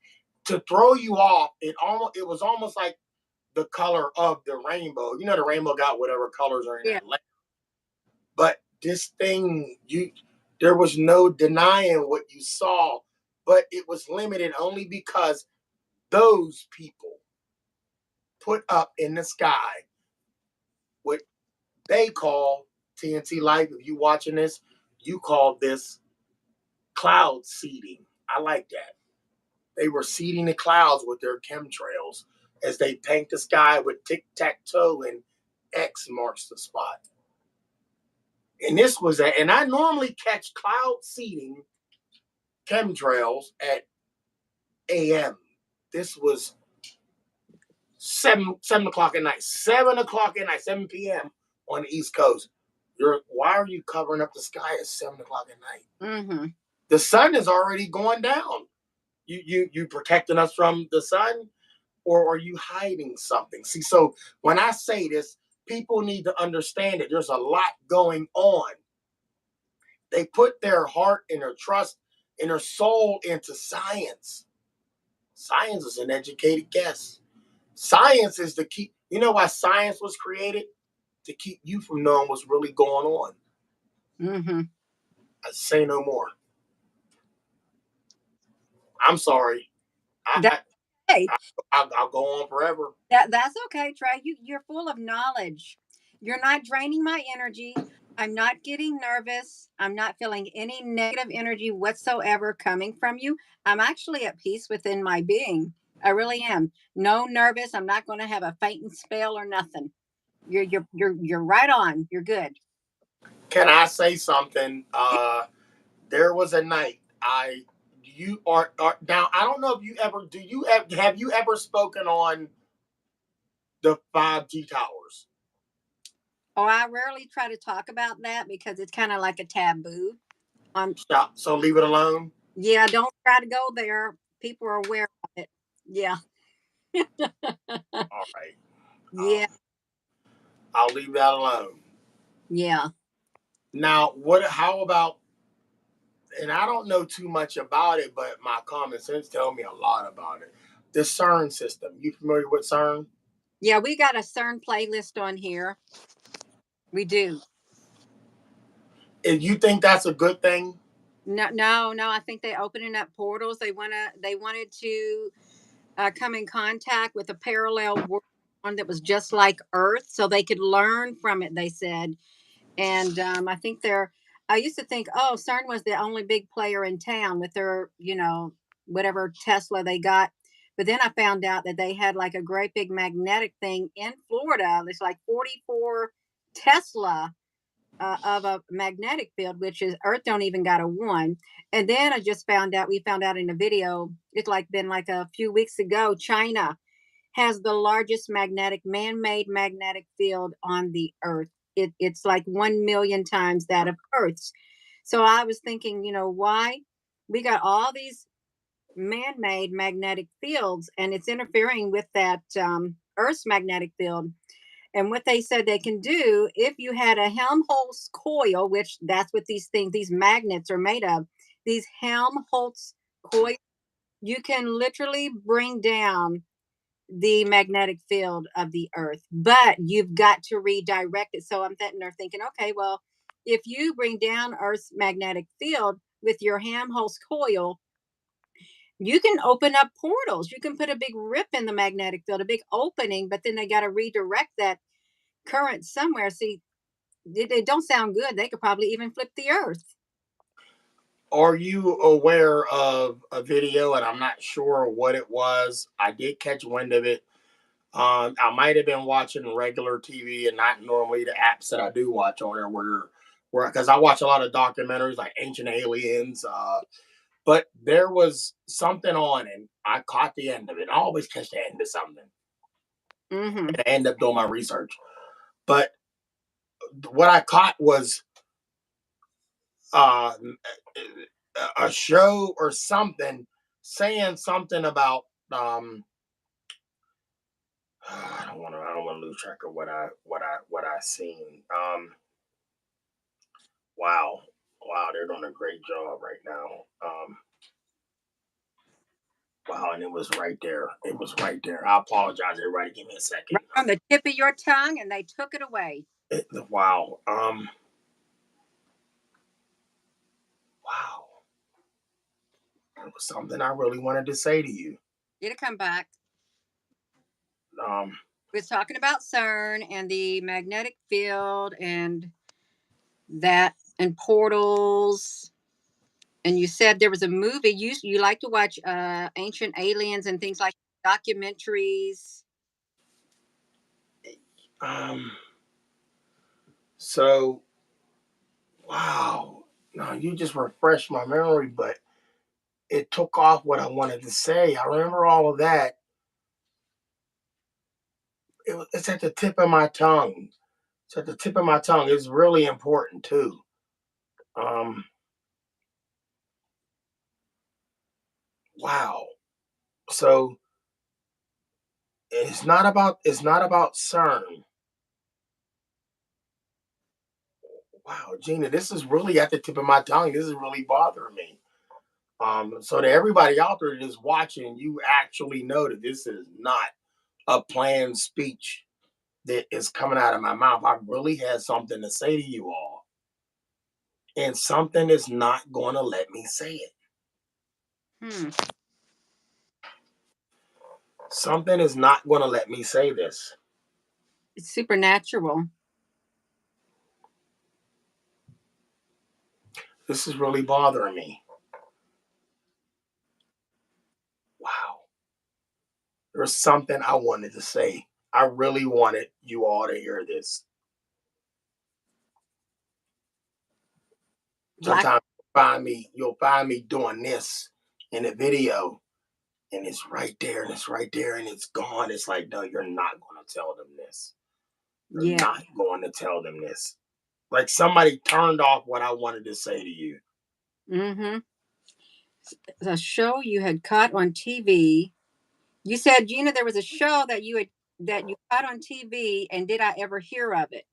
to throw you off, it was almost like the color of the rainbow. You know, the rainbow got whatever colors are in Yeah. that layer. But this thing, there was no denying what you saw, but it was limited only because those people put up in the sky what they call TNT Life. If you watching this, you call this cloud seeding. I like that. They were seeding the clouds with their chemtrails as they paint the sky with tic tac toe and X marks the spot. And this was and I normally catch cloud seeding chemtrails at AM. This was 7 o'clock at night, 7 o'clock at night, 7 p.m. on the East Coast. Why are you covering up the sky at 7 o'clock at night? Mm-hmm. The sun is already going down. You protecting us from the sun, or are you hiding something? See, so when I say this, people need to understand that there's a lot going on. They put their heart and their trust and their soul into science. Science is an educated guess. Science is the key. You know why science was created? To keep you from knowing what's really going on. Mm-hmm. I say no more. I'm sorry. That's I, okay. I'll go on forever. That's okay, Trey. You're full of knowledge. You're not draining my energy. I'm not getting nervous. I'm not feeling any negative energy whatsoever coming from you. I'm actually at peace within my being. I really am. No nervous. I'm not going to have a fainting spell or nothing. You're right on. You're good. Can I say something? Yeah. There was a night you are now. I don't know if you ever do. Have you ever spoken on the 5G towers? Oh, I rarely try to talk about that because it's kind of like a taboo. Stop. So leave it alone. Yeah, don't try to go there. People are aware of it. Yeah. All right. Yeah. I'll leave that alone. Yeah. Now, what? How about? and I don't know too much about it, but my common sense tell me a lot about it. The CERN system. You familiar with CERN? Yeah, we got a CERN playlist on here. We do. And you think that's a good thing? No, no, no. I think they opening up portals. They wanted to come in contact with a parallel world, one that was just like Earth, so they could learn from it. They said, and I think they're. I used to think, oh, CERN was the only big player in town with their, whatever Tesla they got. But then I found out that they had like a great big magnetic thing in Florida. It's like 44 Tesla of a magnetic field, which is Earth don't even got a one. And then I just found out, we found out in a video, it's like been like a few weeks ago, China has the largest man-made magnetic field on the Earth. It's like 1 million times that of Earth's. So I was thinking, why we got all these man-made magnetic fields and it's interfering with that Earth's magnetic field. And what they said they can do, if you had a Helmholtz coil, which that's what these things, these magnets are made of, these Helmholtz coil, you can literally bring down the magnetic field of the Earth, but you've got to redirect it. So I'm sitting there thinking, okay, well, if you bring down Earth's magnetic field with your Helmholtz coil, you can open up portals. You can put a big rip in the magnetic field, a big opening, but then they got to redirect that current somewhere. See, it don't sound good. They could probably even flip the Earth. Are you aware of a video? And I'm not sure what it was. I did catch wind of it. I might have been watching regular TV and not normally the apps that I do watch on there where because I watch a lot of documentaries like Ancient Aliens. But there was something on and I caught the end of it. I always catch the end of something Hmm. and I end up doing my research. But what I caught was uh, a show or something saying something about I don't want to lose track of what I seen. Wow. Wow, they're doing a great job right now. Wow, and it was right there. It was right there. I apologize, everybody. Give me a second. Right on the tip of your tongue, and they took it away. Wow. Wow. It was something I really wanted to say to you. It'll come back. Um, We was talking about CERN and the magnetic field and that and portals. And you said there was a movie. You like to watch ancient aliens and things like documentaries. um, so wow. No, you just refreshed my memory, but it took off what I wanted to say. I remember all of that. It's at the tip of my tongue. It's at the tip of my tongue. It's really important too. Um, wow. So it's not about CERN. Wow, Gina, this is really at the tip of my tongue. This is really bothering me. So to everybody out there that is watching, you actually know that this is not a planned speech that is coming out of my mouth. I really had something to say to you all, and something is not going to let me say it. Hmm. Something is not going to let me say this. It's supernatural. This is really bothering me. Wow. There's something I wanted to say. I really wanted you all to hear this. Black. Sometimes you'll find me doing this in a video and it's right there and it's right there and it's gone. It's like, no, you're not going to tell them this. You're Yeah. not going to tell them this. Like somebody turned off what I wanted to say to you. Mm-hmm. The show you had caught on TV. You said, Gina, there was a show that you caught on TV, and did I ever hear of it?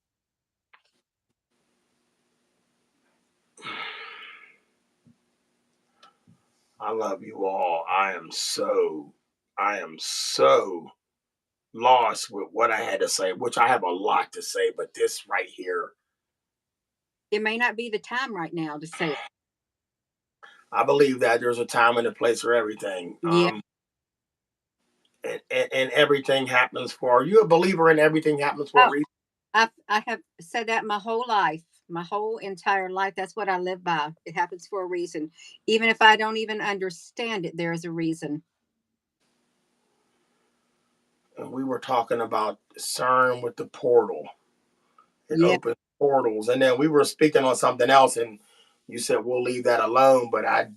I love you all. I am so lost with what I had to say, which I have a lot to say, but this right here, It may not be the time right now to say it. I believe that there's a time and a place for everything. Yeah. And everything happens for, are you a believer in everything happens for a Oh, reason? I have said that my whole life, my whole entire life. That's what I live by. It happens for a reason. Even if I don't even understand it, there is a reason. And we were talking about CERN with the portal. It Yeah. opens portals. And then we were speaking on something else, and you said we'll leave that alone. But I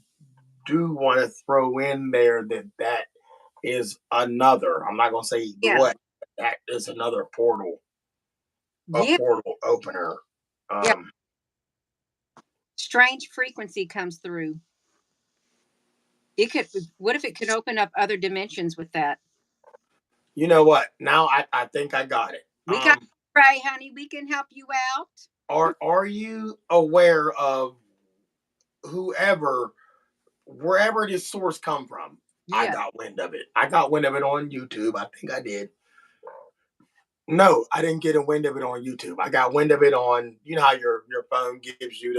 do want to throw in there that that is another, I'm not going to say Yeah. what, that is another portal, a Yeah. portal opener. Yeah. Um, Strange frequency comes through. It could, what if it could open up other dimensions with that? you know what? Now I think I got it. We got to pray, honey. We can help you out. Are you aware of whoever, wherever this source come from? I Yeah. got wind of it. I got wind of it on YouTube. I think I did. No, I didn't get a wind of it on YouTube. I got wind of it on, you know how your phone gives you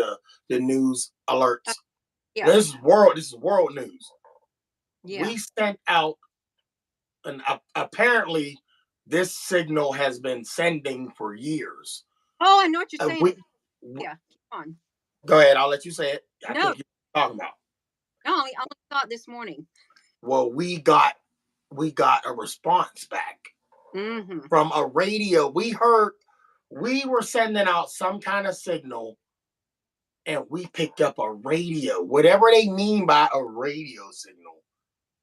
the news Uh, alerts. yeah. This is world news. Yeah. We sent out, and apparently this signal has been sending for years. Oh, I know what you're saying. We Yeah. Keep on. go ahead. I'll let you say it. I No, think you're talking about. no, I only saw it this morning. Well, we got a response back Mm-hmm. from a radio. We heard we were sending out some kind of signal, and we picked up a radio, whatever they mean by a radio signal,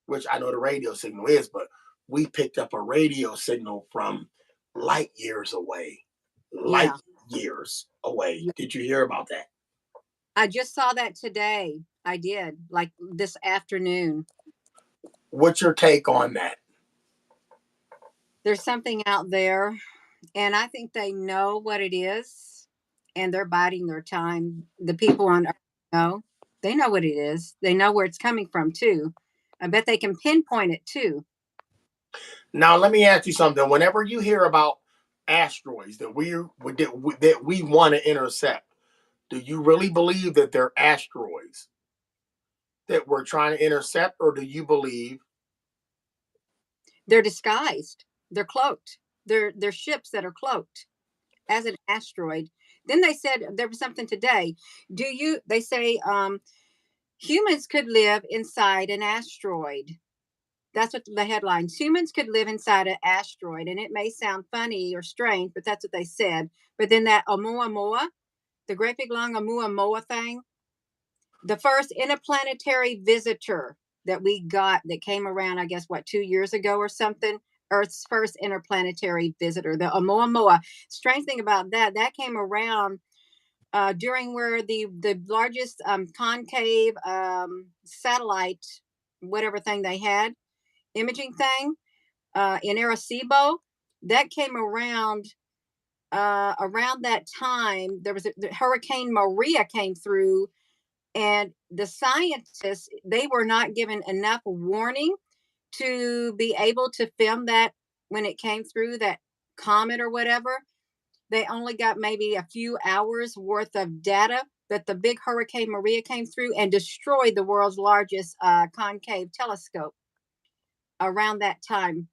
which I know the radio signal is, but we picked up a radio signal from light years away. Light Yeah. years away. Yeah. Did you hear about that? I just saw that today. I did, like this afternoon. What's your take on that? There's something out there, and I think they know what it is, and they're biding their time. The people on Earth know. They know what it is. They know where it's coming from too. I bet they can pinpoint it too. Now, let me ask you something. Whenever you hear about asteroids that we want to intercept, do you really believe that they're asteroids that we're trying to intercept, or do you believe? They're disguised. They're cloaked. They're ships that are cloaked as an asteroid. Then they said there was something today. Do you? They say humans could live inside an asteroid. That's what the headlines. Humans could live inside an asteroid, and it may sound funny or strange, but that's what they said. But then that Oumuamua, the great big long Oumuamua thing, the first interplanetary visitor that we got that came around, I guess, what, 2 years ago or something. Earth's first interplanetary visitor, the Oumuamua. Strange thing about that, that came around during where the largest concave satellite, whatever thing they had, imaging thing in Arecibo, that came around that time. There was the Hurricane Maria came through, and the scientists, they were not given enough warning to be able to film that when it came through that comet or whatever. They only got maybe a few hours worth of data, but the big Hurricane Maria came through and destroyed the world's largest concave telescope around that time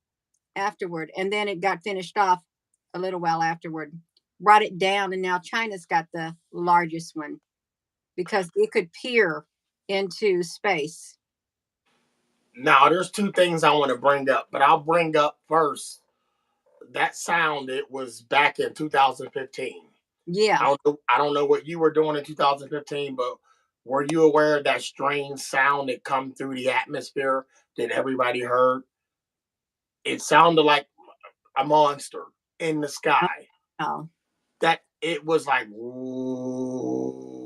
afterward. And then it got finished off a little while afterward, brought it down, and now China's got the largest one because it could peer into space. Now, there's two things I want to bring up, but I'll bring up first that sound. It was back in 2015. Yeah. I don't know what you were doing in 2015, but were you aware of that strange sound that come through the atmosphere that everybody heard? It sounded like a monster in the sky. Oh, That it was like, ooh.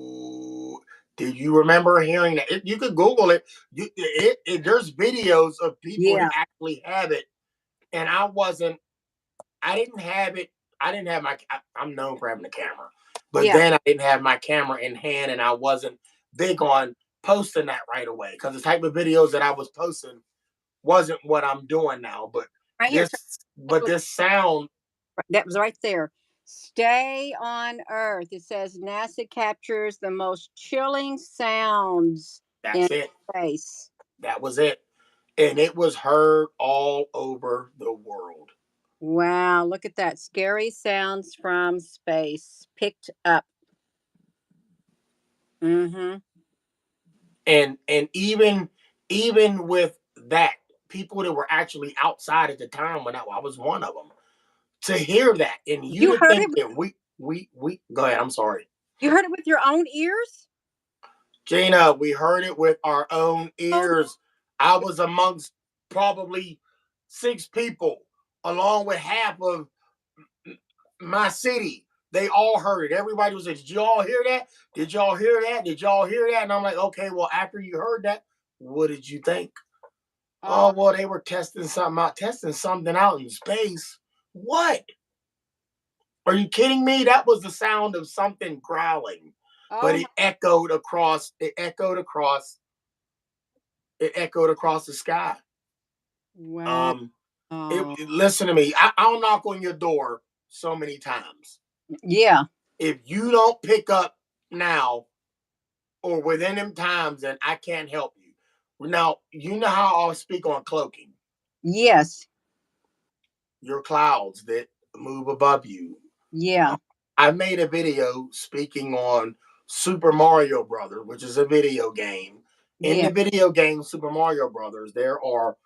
Did you remember hearing that? You could Google it. There's videos of people that yeah. actually have it, and I wasn't. I didn't have it. I didn't have my. I'm known for having a camera, but Yeah. then I didn't have my camera in hand, and I wasn't big on posting that right away because the type of videos that I was posting wasn't what I'm doing now. But Right here. So this sound, that was right there. Stay on Earth. It says NASA captures the most chilling sounds in that's it. space. That was it. And it was heard all over the world. Wow, look at that. Scary sounds from space picked up. Mm-hmm. And even with that, people that were actually outside at the time when I was one of them, to hear that and you You to heard think it. that we go ahead. I'm sorry, You heard it with your own ears. Gina. We heard it with our own Oh, ears. I was amongst probably 6 people, along with half of my city. They all heard it. Everybody was like, "Did you all hear that? Did y'all hear that? Did y'all hear that?" And I'm like, "Okay, well, after you heard that, what did you think?" oh, Oh, well, they were testing something out in space. What? Are you kidding me? That was the sound of something growling, but oh, it echoed across the sky. wow. Um, listen to me. I'll knock on your door so many times. Yeah. If you don't pick up now or within them times, then I can't help you. Now, you know how I'll speak on cloaking. Yes. Your clouds that move above you. Yeah. I made a video speaking on Super Mario Brothers, which is a video game. In Yeah. the video game Super Mario Brothers, there are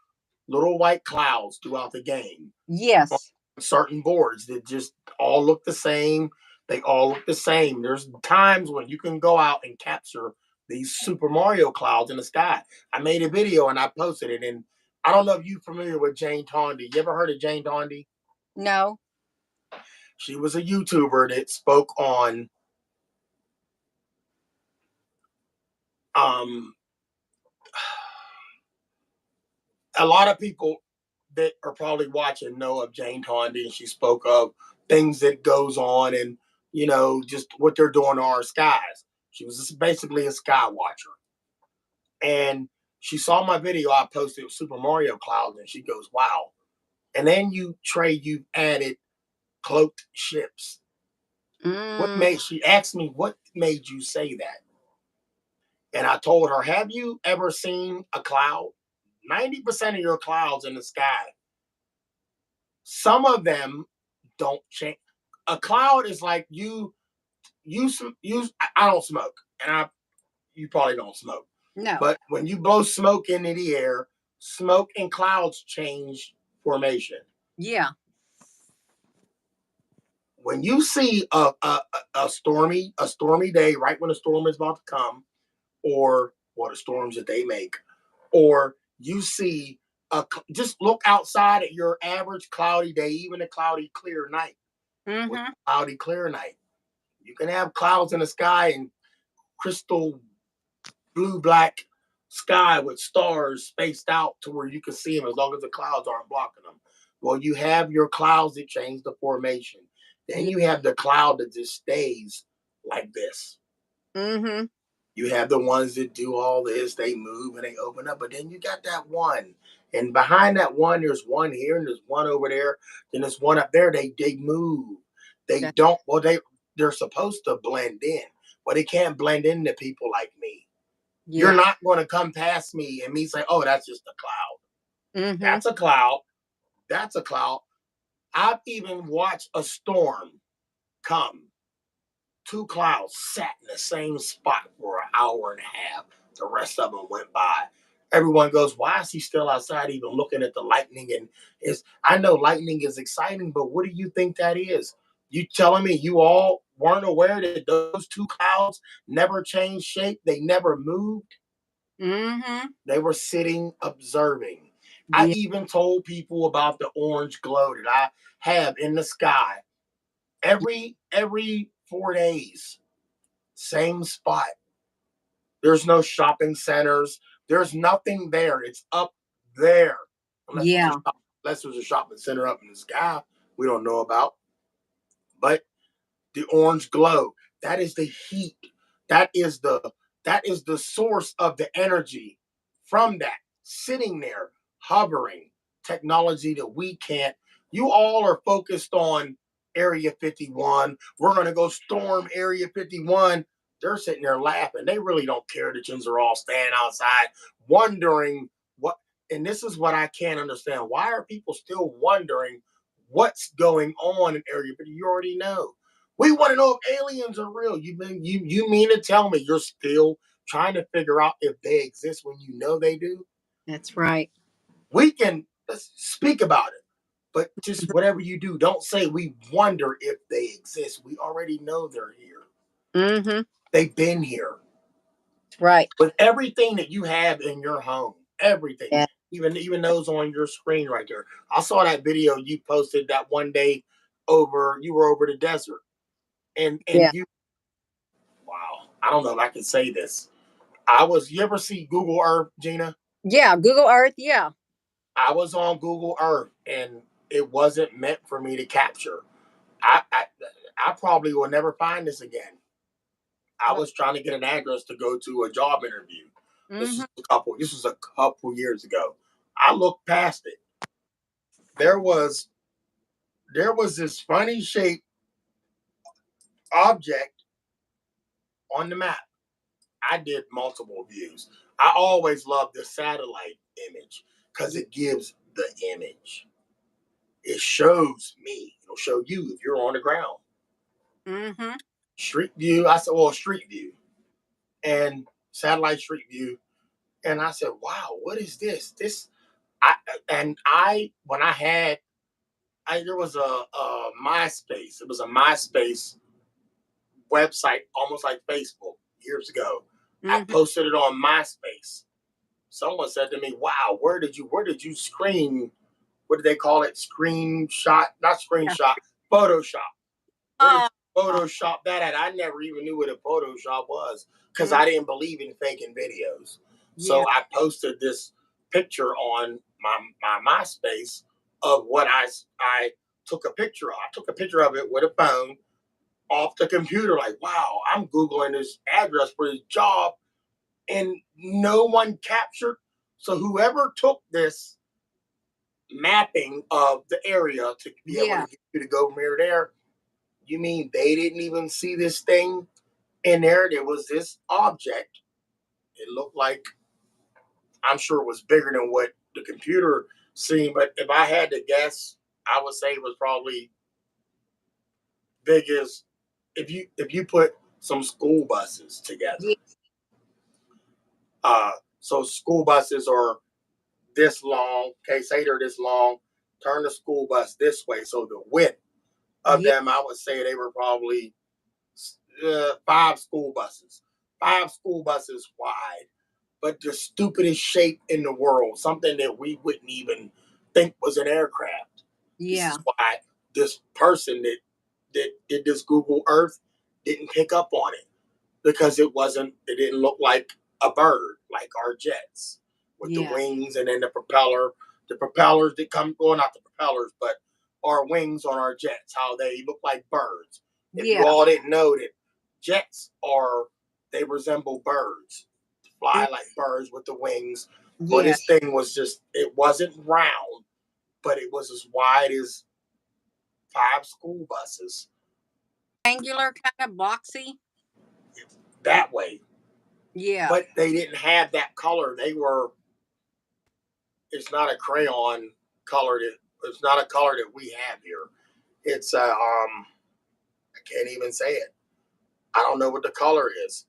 little white clouds throughout the game on Yes. certain boards that just all look the same. They all look the same. There's times when you can go out and capture these Super Mario clouds in the sky. I made a video and I posted it. And I don't know if you're familiar with Jane Tondy. You ever heard of Jane Tondy? No. She was a YouTuber that spoke on um a lot of people that are probably watching know of Jane Tondy, and she spoke of things that goes on and just what they're doing to our skies. She was just basically a sky watcher, and she saw my video I posted with Super Mario clouds, and she goes, "Wow!" And then you've added cloaked ships. What Mm, made she asked me what made you say that? And I told her, "Have you ever seen a cloud? 90% of your clouds in the sky, some of them don't change. A cloud is like I don't smoke, and you probably don't smoke. no. But when you blow smoke into the air, smoke and clouds change formation. Yeah. When you see a stormy day, right when a storm is about to come, or what the storms that they make, or you see just look outside at your average cloudy day, even a cloudy clear night. With Mm-hmm. cloudy clear night, you can have clouds in the sky and crystal blue black sky with stars spaced out to where you can see them as long as the clouds aren't blocking them. Well, you have your clouds that change the formation. Then Yeah. you have the cloud that just stays like this. Mm-hmm. You have the ones that do all this, they move and they open up, but then you got that one. And behind that one, there's one here and there's one over there. Then there's one up there. They move. They That, don't, well, they're supposed to blend in, but they can't blend into people like me. You're yeah. not going to come past me and me say, "Oh, that's just a cloud." Mm-hmm. That's a cloud. That's a cloud. I've even watched a storm come. 2 clouds sat in the same spot for an hour and a half. The rest of them went by. Everyone goes, "Why is he still outside even looking at the lightning?" And I know lightning is exciting, but what do you think that is? You telling me you all weren't aware that those 2 clouds never changed shape? They never moved. Mm-hmm. They were sitting observing. I Yeah. even told people about the orange glow that I have in the sky every 4 days. Same spot. There's no shopping centers. There's nothing there. It's up there. Unless there's a Yeah. shopping center up in the sky we don't know about. But the orange glow, that is the heat. That is That is the source of the energy from that sitting there, hovering technology that we can't. You all are focused on Area 51. We're going to go storm Area 51. They're sitting there laughing. They really don't care that you are all standing outside wondering what. And this is what I can't understand. Why are people still wondering what's going on in Area 50? You already know. We want to know if aliens are real. You mean to tell me you're still trying to figure out if they exist when you know they do? That's right. We can let's speak about it, but just whatever you do, don't say we wonder if they exist. We already know they're here. Mm-hmm. They've been here Right. with everything that you have in your home. Everything, Yeah. even those on your screen right there. I saw that video you posted that one day over. You were over the desert, and Yeah. you. Wow, I don't know if I can say this. I was. You ever see Google Earth, Gina? Yeah. Google Earth. Yeah. I was on Google Earth, and it wasn't meant for me to capture. I probably will never find this again. I Well, was trying to get an address to go to a job interview. mm-hmm. This was a couple years ago. I looked past it. There was there was this funny shaped object on the map. I did multiple views. I always love the satellite image because it gives the image. It shows me. It'll show you if you're on the ground. Mm-hmm. Street view. I said, well, street view and satellite street view. And I said, wow, what is this? I and I when I had there was a MySpace. It was a MySpace website, almost like Facebook years ago. I Mm-hmm. posted it on MySpace. Someone said to me, wow, where did you screen, what did they call it? Screenshot, not Yeah. screenshot, Photoshop. Where did Uh, you Photoshop that at? I never even knew what a Photoshop was because mm, I didn't believe in faking videos. yeah. So I posted this picture on my MySpace of what I took a picture of. I took a picture of it with a phone off the computer, like, wow, I'm Googling this address for this job, and no one captured. So whoever took this mapping of the area to be able to Yeah. get you to go from here to there, you mean they didn't even see this thing in there? There was this object. It looked like, I'm sure it was bigger than what the computer seen, but if I had to guess, I would say it was probably big as if you put some school buses together. Yeah. Uh, so school buses are this long. Okay, say they're this long. Turn the school bus this way. So the width of Yeah. them, I would say they were probably five school buses. Five school buses wide, but the stupidest shape in the world. Something that we wouldn't even think was an aircraft. This Yeah. is why this person that did this Google Earth didn't pick up on it because it didn't look like a bird like our jets with the Yeah. wings and then the propellers that come, well, not the propellers, but our wings on our jets, how they look like birds. If you Yeah. all didn't know that jets are, they resemble birds, Mm, fly like birds with the wings. Well, yeah. this thing was just, it wasn't round, but it was as wide as five school buses Angular, kind of boxy. that way. Yeah. But they didn't have that color. They were, it's not a crayon color that, it's not a color that we have here. It's I can't even say it. I don't know what the color is.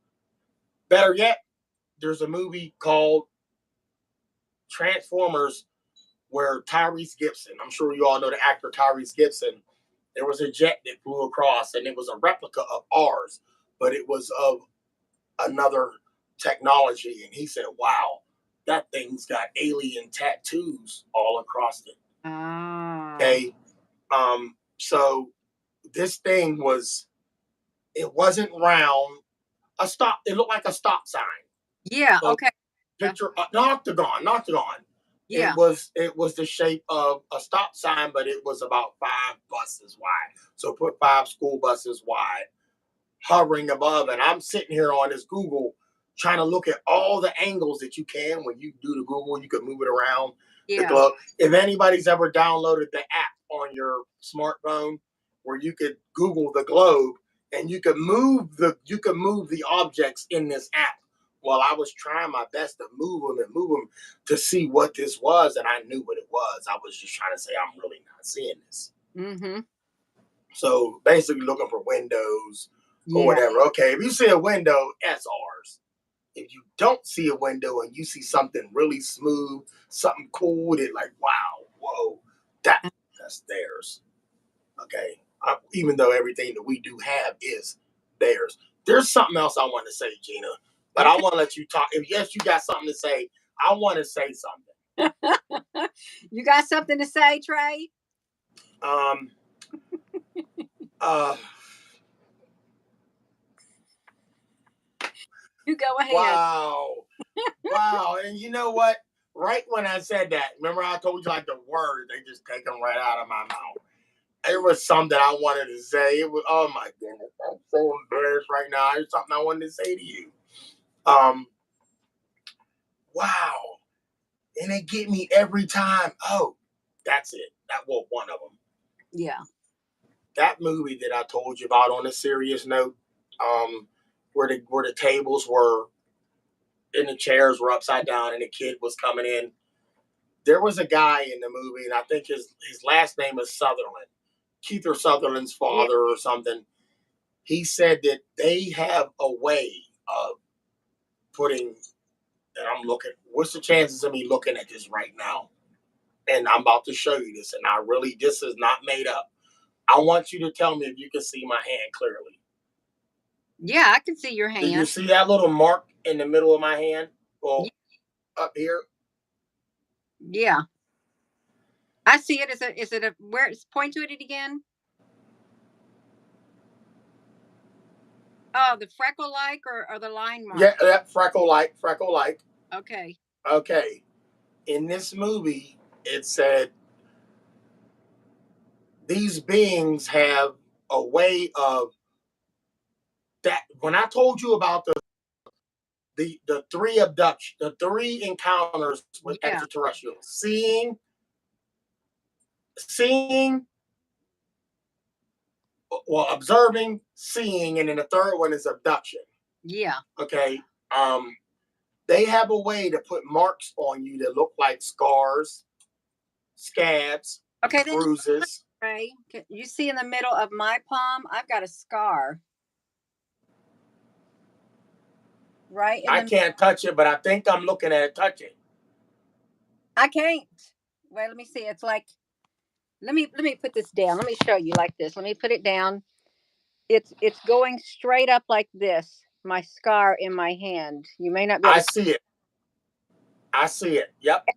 Better yet, there's a movie called Transformers where Tyrese Gibson, I'm sure you all know the actor Tyrese Gibson, there was a jet that flew across and it was a replica of ours, but it was of another technology. And he said, wow, that thing's got alien tattoos all across it. Ah. Okay. So this thing was, it wasn't round. A stop, it looked like a stop sign. Yeah. So Okay. picture an octagon, octagon. Yeah. It was the shape of a stop sign, but it was about five buses wide. So put five school buses wide, hovering above, and I'm sitting here on this Google trying to look at all the angles that you can when you do the Google. You could move it around the Yeah. globe. If anybody's ever downloaded the app on your smartphone where you could Google the globe and you could move the objects in this app. Well, I was trying my best to move them to see what this was, and I knew what it was. I was just trying to say I'm really not seeing this. Mm-hmm. So basically, looking for windows or Yeah. whatever. Okay, if you see a window, that's ours. If you don't see a window and you see something really smooth, something cool, that like, wow, whoa, that's theirs. Okay, even though everything that we do have is theirs. There's something else I want to say, Gina, but I Okay. want to let you talk. If yes, you got something to say, I want to say something. You got something to say, Trey? Um, uh, You go ahead. wow, wow, and you know what? Right when I said that, remember I told you like the words, they just take them right out of my mouth. It was something that I wanted to say. It was, oh my goodness, I'm so embarrassed right now. It's something I wanted to say to you. Um, wow, and they get me every time. Oh, that's it. That was one of them. Yeah. That movie that I told you about on a serious note, where the tables were and the chairs were upside down and the kid was coming in. There was a guy in the movie, and I think his last name is Sutherland, Keith Sutherland's Yeah. father or something. He said that they have a way of putting, and I'm looking, what's the chances of me looking at this right now? And I'm about to show you this, and this is not made up. I want you to tell me if you can see my hand clearly. Yeah, I can see your Do you hand. see that little mark in the middle of my hand? Well, up here. Yeah. I see it. Is it a where point to it again? Oh, the freckle like or the line mark. Yeah, that freckle like. Okay. Okay. In this movie, it said these beings have a way of that. When I told you about the the three encounters with Yeah. extraterrestrials, seeing, well, observing, seeing, and then the third one is abduction. Yeah. Okay. Um, they have a way to put marks on you that look like scars, scabs, Okay, then bruises. Ray, you see in the middle of my palm, I've got a scar. Right in I the can't touch it, but I think I'm looking at it touching. I can't. Wait, let me see. It's like let me put this down. Let me show you like this. Let me put it down. It's going straight up like this. My scar in my hand. You may not be able I to see it. I see it. Yep.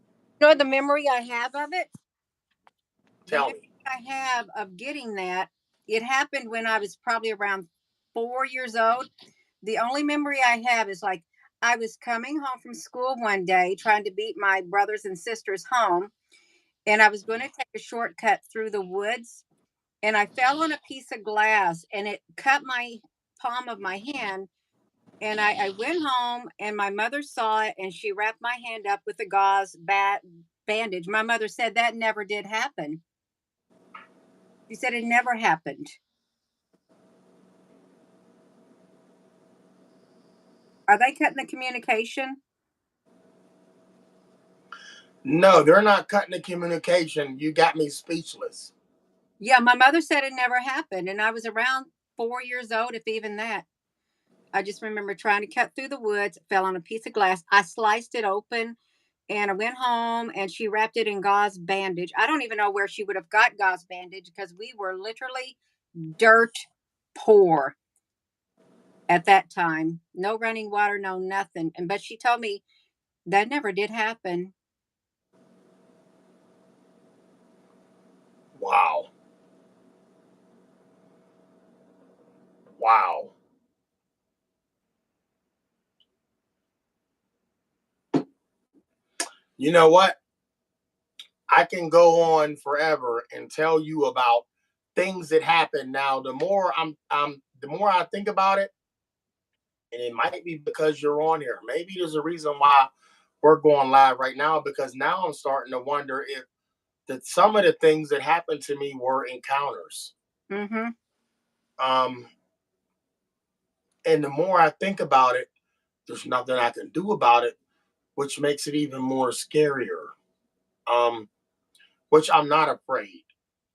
know the memory I have of it. The Tell memory me. I have of getting that, it happened when I was probably around 4 years old. The only memory I have is like I was coming home from school one day trying to beat my brothers and sisters home, and I was going to take a shortcut through the woods, and I fell on a piece of glass and it cut my palm of my hand. And I went home and my mother saw it and she wrapped my hand up with a bandage. My mother said that never did happen. She said it never happened. Are they cutting the communication? No, they're not cutting the communication. You got me speechless. Yeah, my mother said it never happened. And I was around 4 years old, if even that. I just remember trying to cut through the woods, fell on a piece of glass. I sliced it open and I went home and she wrapped it in gauze bandage. I don't even know where she would have got gauze bandage because we were literally dirt poor at that time. No running water, no nothing. And but she told me that never did happen. Wow. Wow. You know what? I can go on forever and tell you about things that happen. Now, the more I think about it, And it might be because you're on here. Maybe there's a reason why we're going live right now, because now I'm starting to wonder if that some of the things that happened to me were encounters. Mm-hmm. Um, and the more I think about it, there's nothing I can do about it, which makes it even more scarier. Um, which I'm not afraid.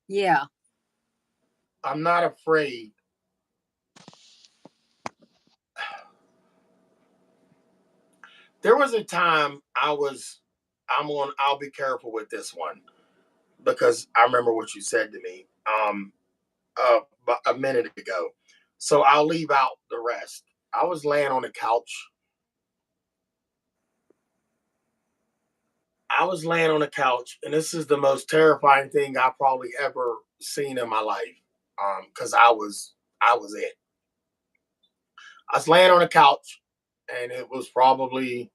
Yeah. I'm not afraid. There was a time I'll be careful with this one because I remember what you said to me a minute ago. So I'll leave out the rest. I was laying on the couch. I was laying on the couch, and this is the most terrifying thing I probably ever seen in my life. Because I was it. I was laying on the couch, and it was probably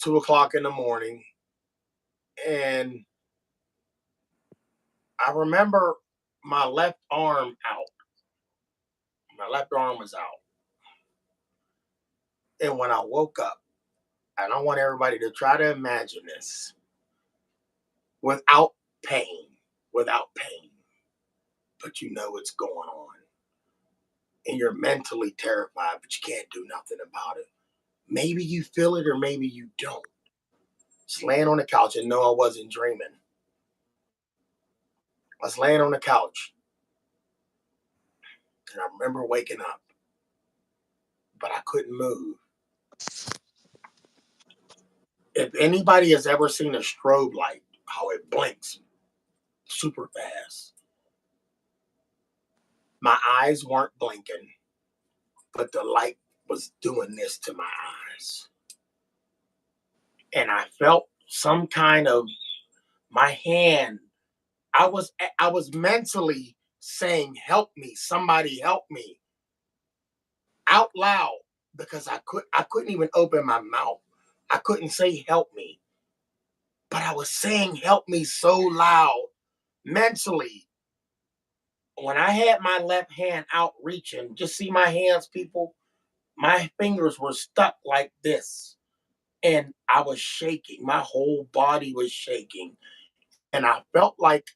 2 o'clock in the morning, and I remember my left arm out. My left arm was out, and when I woke up, and I want everybody to try to imagine this without pain, without pain, but you know what's going on, and you're mentally terrified, but you can't do nothing about it. Maybe you feel it, or maybe you don't. Just laying on the couch and know I wasn't dreaming. I was laying on the couch, and I remember waking up, but I couldn't move. If anybody has ever seen a strobe light, how it blinks super fast, my eyes weren't blinking, but the light was doing this to my eyes. And I felt some kind of my hand. I was mentally saying, "Help me, somebody help me," out loud, because I couldn't even open my mouth. I couldn't say help me, but I was saying help me so loud mentally. When I had my left hand out reaching, just see my hands, people, my fingers were stuck like this. And I was shaking. My whole body was shaking. And I felt like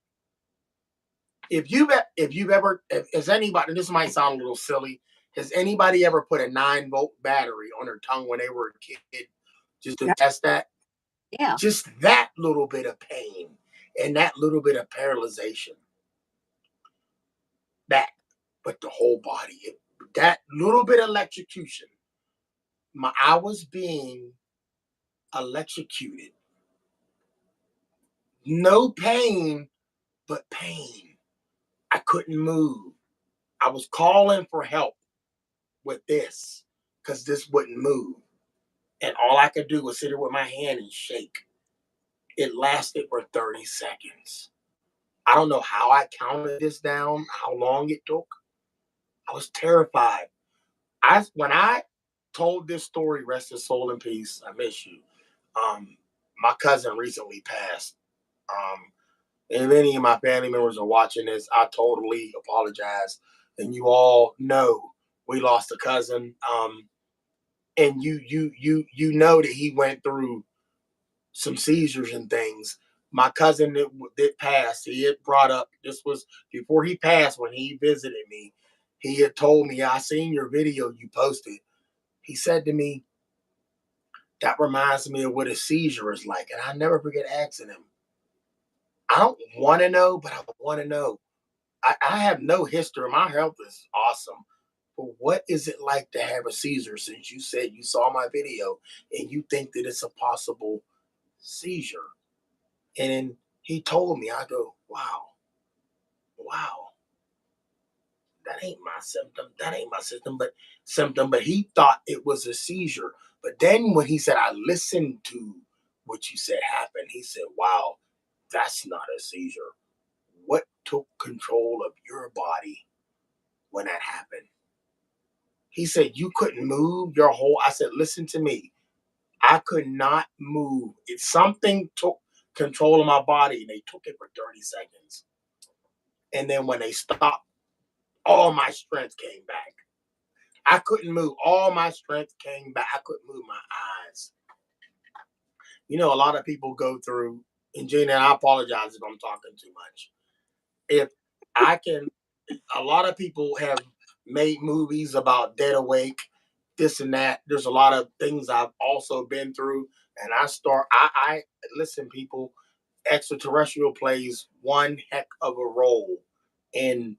if you've ever if, has anybody, this might sound a little silly, has anybody ever put a 9-volt battery on their tongue when they were a kid just to Yeah. test that? Yeah. Just that little bit of pain and that little bit of paralyzation. That, but the whole body, that little bit of electrocution. I was being electrocuted. No pain, but pain. I couldn't move. I was calling for help with this because this wouldn't move. And all I could do was sit here with my hand and shake. It lasted for 30 seconds. I don't know how I counted this down, how long it took. I was terrified. When I told this story, rest his soul in peace, I miss you. Um, my cousin recently passed. Um, and if any of my family members are watching this, I totally apologize. And you all know we lost a cousin. And you know that he went through some seizures and things. My cousin that passed, he had brought up, this was before he passed, when he visited me. He had told me, "I seen your video you posted." He said to me, "That reminds me of what a seizure is like." And I never forget asking him, I don't want to know, but I want to know. I have no history. My health is awesome. But what is it like to have a seizure, since you said you saw my video and you think that it's a possible seizure? And then he told me, I go, wow, wow, that ain't my symptom. That ain't my symptom. But he thought it was a seizure. But then when he said, I listened to what you said happened, he said, wow, that's not a seizure. What took control of your body when that happened? He said, you couldn't move your whole. I said, listen to me. I could not move. It's something took control of my body, and they took it for 30 seconds. And then when they stopped, all my strength came back. I couldn't move. All my strength came back. I couldn't move my eyes. You know, a lot of people go through, and Gina, I apologize if I'm talking too much. If I can, a lot of people have made movies about dead awake, this and that. There's a lot of things I've also been through, and I listen, people. Extraterrestrial plays one heck of a role in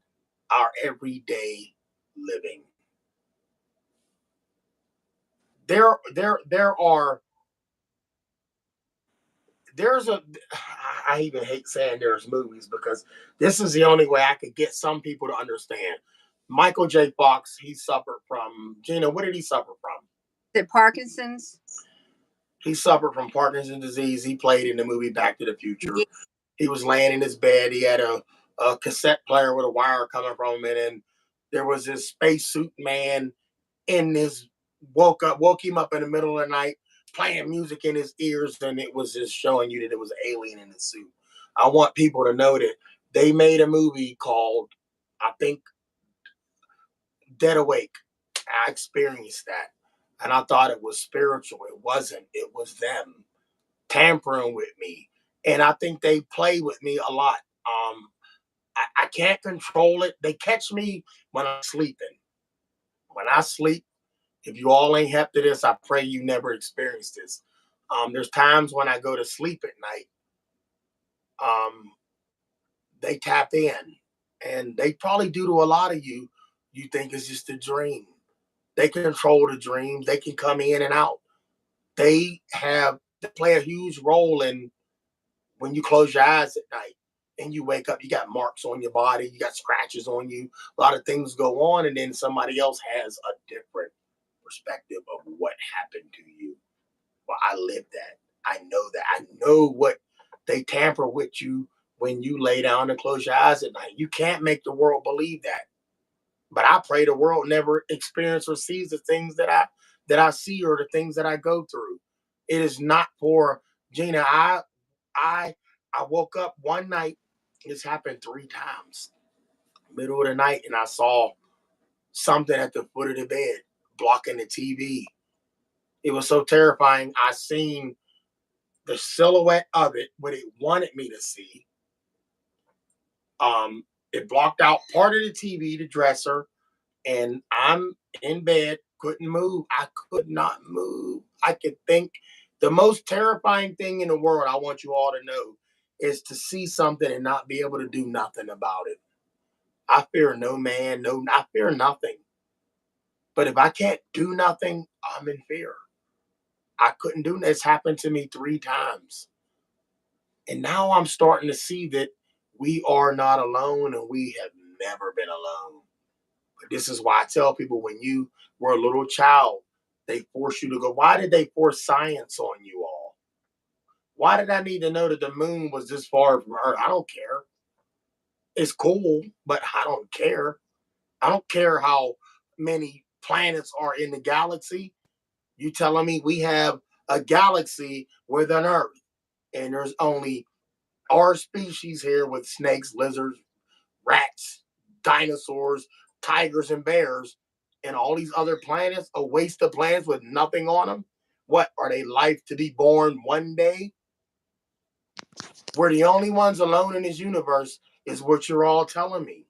our everyday living. There are there's a I even hate saying there's movies because this is the only way I could get some people to understand. Michael J. Fox, he suffered from Gina. What did he suffer from? The Parkinson's. He suffered from Parkinson's disease. He played in the movie Back to the Future. Yeah. He was laying in his bed. He had a cassette player with a wire coming from him, and there was this spacesuit man in his woke him up in the middle of the night, playing music in his ears, and it was just showing you that it was an alien in the suit. I want people to know that they made a movie called, I think, Dead Awake. I experienced that, and I thought it was spiritual. It wasn't. It was them tampering with me, and I think they play with me a lot. I can't control it. They catch me when I'm sleeping. When I sleep, if you all ain't hep to this, I pray you never experience this. There's times when I go to sleep at night, um, they tap in, and they probably do to a lot of you. You think it's just a dream. They control the dreams. They can come in and out. They play a huge role in when you close your eyes at night and you wake up. You got marks on your body. You got scratches on you. A lot of things go on, and then somebody else has a different perspective of what happened to you. Well, I lived that. I know that. I know what they tamper with you when you lay down and close your eyes at night. You can't make the world believe that. But I pray the world never experience or sees the things that I see or the things that I go through. It is not for Gina. I I woke up one night. This happened 3 times. Middle of the night, and I saw something at the foot of the bed blocking the TV. It was so terrifying. I seen the silhouette of it, what it wanted me to see. It blocked out part of the TV, the dresser, and I'm in bed, couldn't move. I could not move. I could think. The most terrifying thing in the world, I want you all to know, is to see something and not be able to do nothing about it. I fear no man, no, I fear nothing. But if I can't do nothing, I'm in fear. I couldn't do this. Happened to me 3 times. And now I'm starting to see that we are not alone and we have never been alone. But this is why I tell people when you were a little child, they force you to go. Why did they force science on you all? Why did I need to know that the moon was this far from Earth? I don't care. It's cool, but I don't care. I don't care how many planets are in the galaxy. You telling me we have a galaxy with an Earth, and there's only our species here with snakes, lizards, rats, dinosaurs, tigers, and bears, and all these other planets, a waste of planets with nothing on them. What are they life to be born one day? We're the only ones alone in this universe, is what you're all telling me.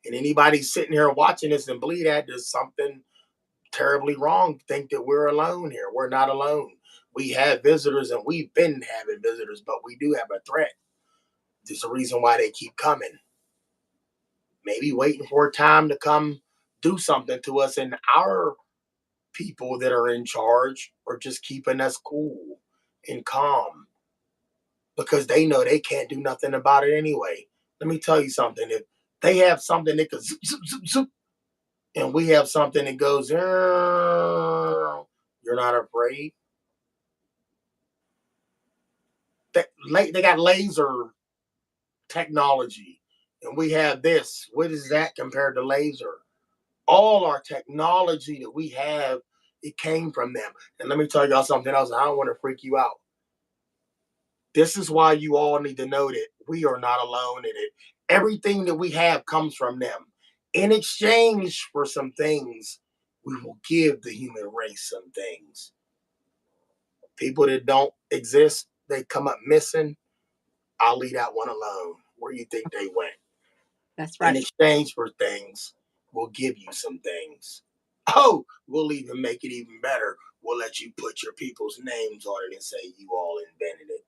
And anybody sitting here watching this and believe that there's something terribly wrong, think that we're alone here. We're not alone. We have visitors and we've been having visitors, but we do have a threat. There's a reason why they keep coming. Maybe waiting for a time to come do something to us, and our people that are in charge are just keeping us cool and calm because they know they can't do nothing about it anyway. Let me tell you something. If they have something that goes zoop, zoop, zoop, zoop, and we have something that goes, you're not afraid. They got laser technology, and we have this. What is that compared to laser? All our technology that we have, it came from them. And let me tell y'all something else. I don't want to freak you out. This is why you all need to know that we are not alone in it. Everything that we have comes from them. In exchange for some things, we will give the human race some things. People that don't exist, they come up missing. I'll leave that one alone. Where you think they went? That's In right. exchange for things, we'll give you some things. Oh, we'll even make it even better. We'll let you put your people's names on it and say you all invented it.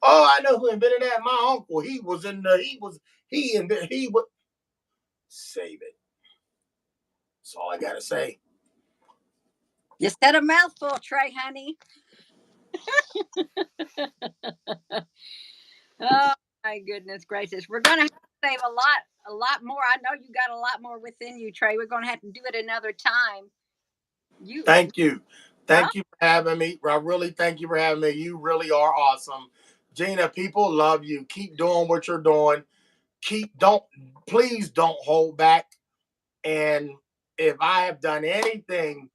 Oh, I know who invented that. My uncle. He was in the. He invented. He would save it. That's all I gotta say. You said a mouthful, Trey, honey. Oh my goodness gracious. We're gonna have to save a lot more. I know you got a lot more within you, Trey. We're gonna have to do it another time. You Thank you. huh? Thank you for having me. I really thank you for having me. You really are awesome. Gina, people love you. Keep doing what you're doing. Please don't hold back. And if I have done anything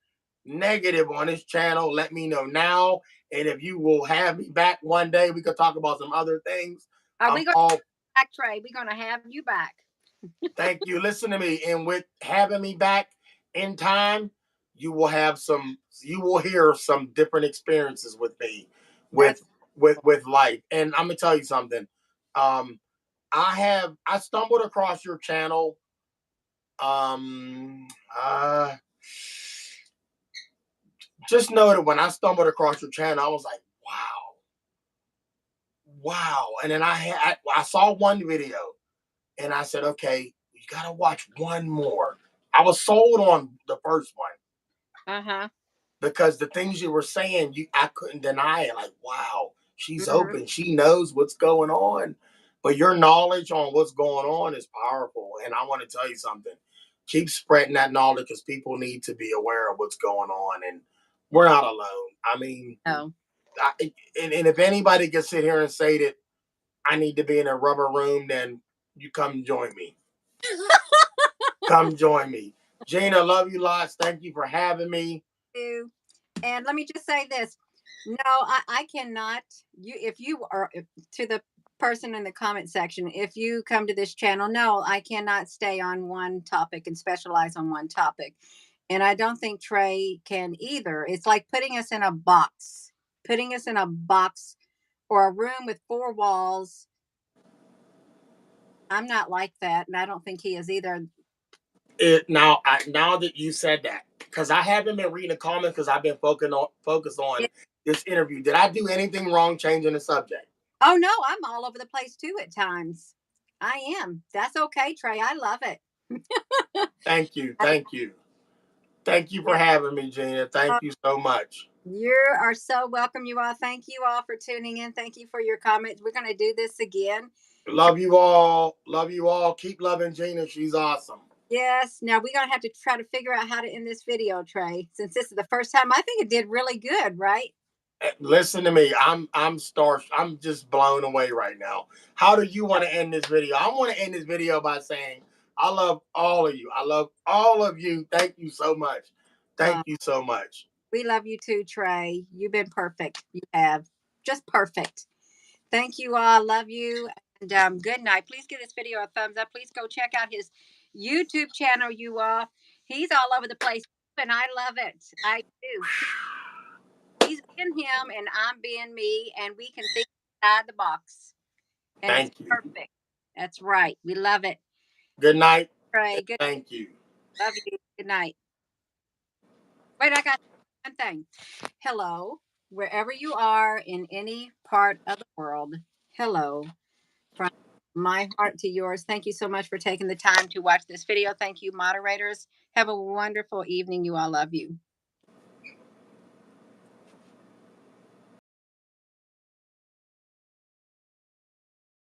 negative on this channel, let me know now. And if you will have me back one day, we could talk about some other things. Are I'm we gonna all back, Trey? We're gonna have you back. Thank you. Listen to me. And with having me back in time, you will hear some different experiences with me That's with life. And I'm gonna tell you something. Um I stumbled across your channel. Um uh just know that when I stumbled across your channel, I was like, wow. And then I saw one video and I said, okay, you gotta watch one more. I was sold on the first one uh-huh. because the things you were saying, I couldn't deny it. Like, wow, she's Hmm. open. She knows what's going on. But your knowledge on what's going on is powerful. And I want to tell you something. Keep spreading that knowledge because people need to be aware of what's going on. And we're not alone. I mean, No. and if anybody can sit here and say that I need to be in a rubber room, then you come join me. Come join me. Gina, love you lots. Thank you for having me. And let me just say this. No, I cannot. You, if you are to the person in the comment section, if you come to this channel, no, I cannot stay on one topic and specialize on one topic. And I don't think Trey can either. It's like putting us in a box or a room with four walls. I'm not like that. And I don't think he is either. Now that you said that, because I haven't been reading the comments because I've been focused on this interview. Did I do anything wrong changing the subject? Oh no, I'm all over the place too at times. I am. That's okay, Trey. I love it. Thank you. Thank you. Thank you for Yeah. having me, Gina. Thank Uh, you so much. You are so welcome, you all. Thank you all for tuning in. Thank you for your comments. We're going to do this again. Love you all. Love you all. Keep loving Gina. She's awesome. Yes. Now we're going to have to try to figure out how to end this video, Trey. Since this is the first time, I think it did really good, right? Listen to me. I'm just blown away right now. How do you want to end this video? I want to end this video by saying I love all of you. I love all of you. Thank you so much. Thank Uh, you so much. we love you too, Trey. You've been perfect. You have just perfect. Thank you all. Love you. And good night. Please give this video a thumbs up. Please go check out his YouTube channel, you all. He's all over the place, and I love it. I do. He's being him, and I'm being me, and we can think outside the box. And it's Thank you. perfect. That's right. We love it. Good night. Trey, good. Thank you. Love you. Good night. Wait, I got one thing. Hello, wherever you are in any part of the world. Hello. From my heart to yours. Thank you so much for taking the time to watch this video. Thank you, moderators. Have a wonderful evening. You all love you.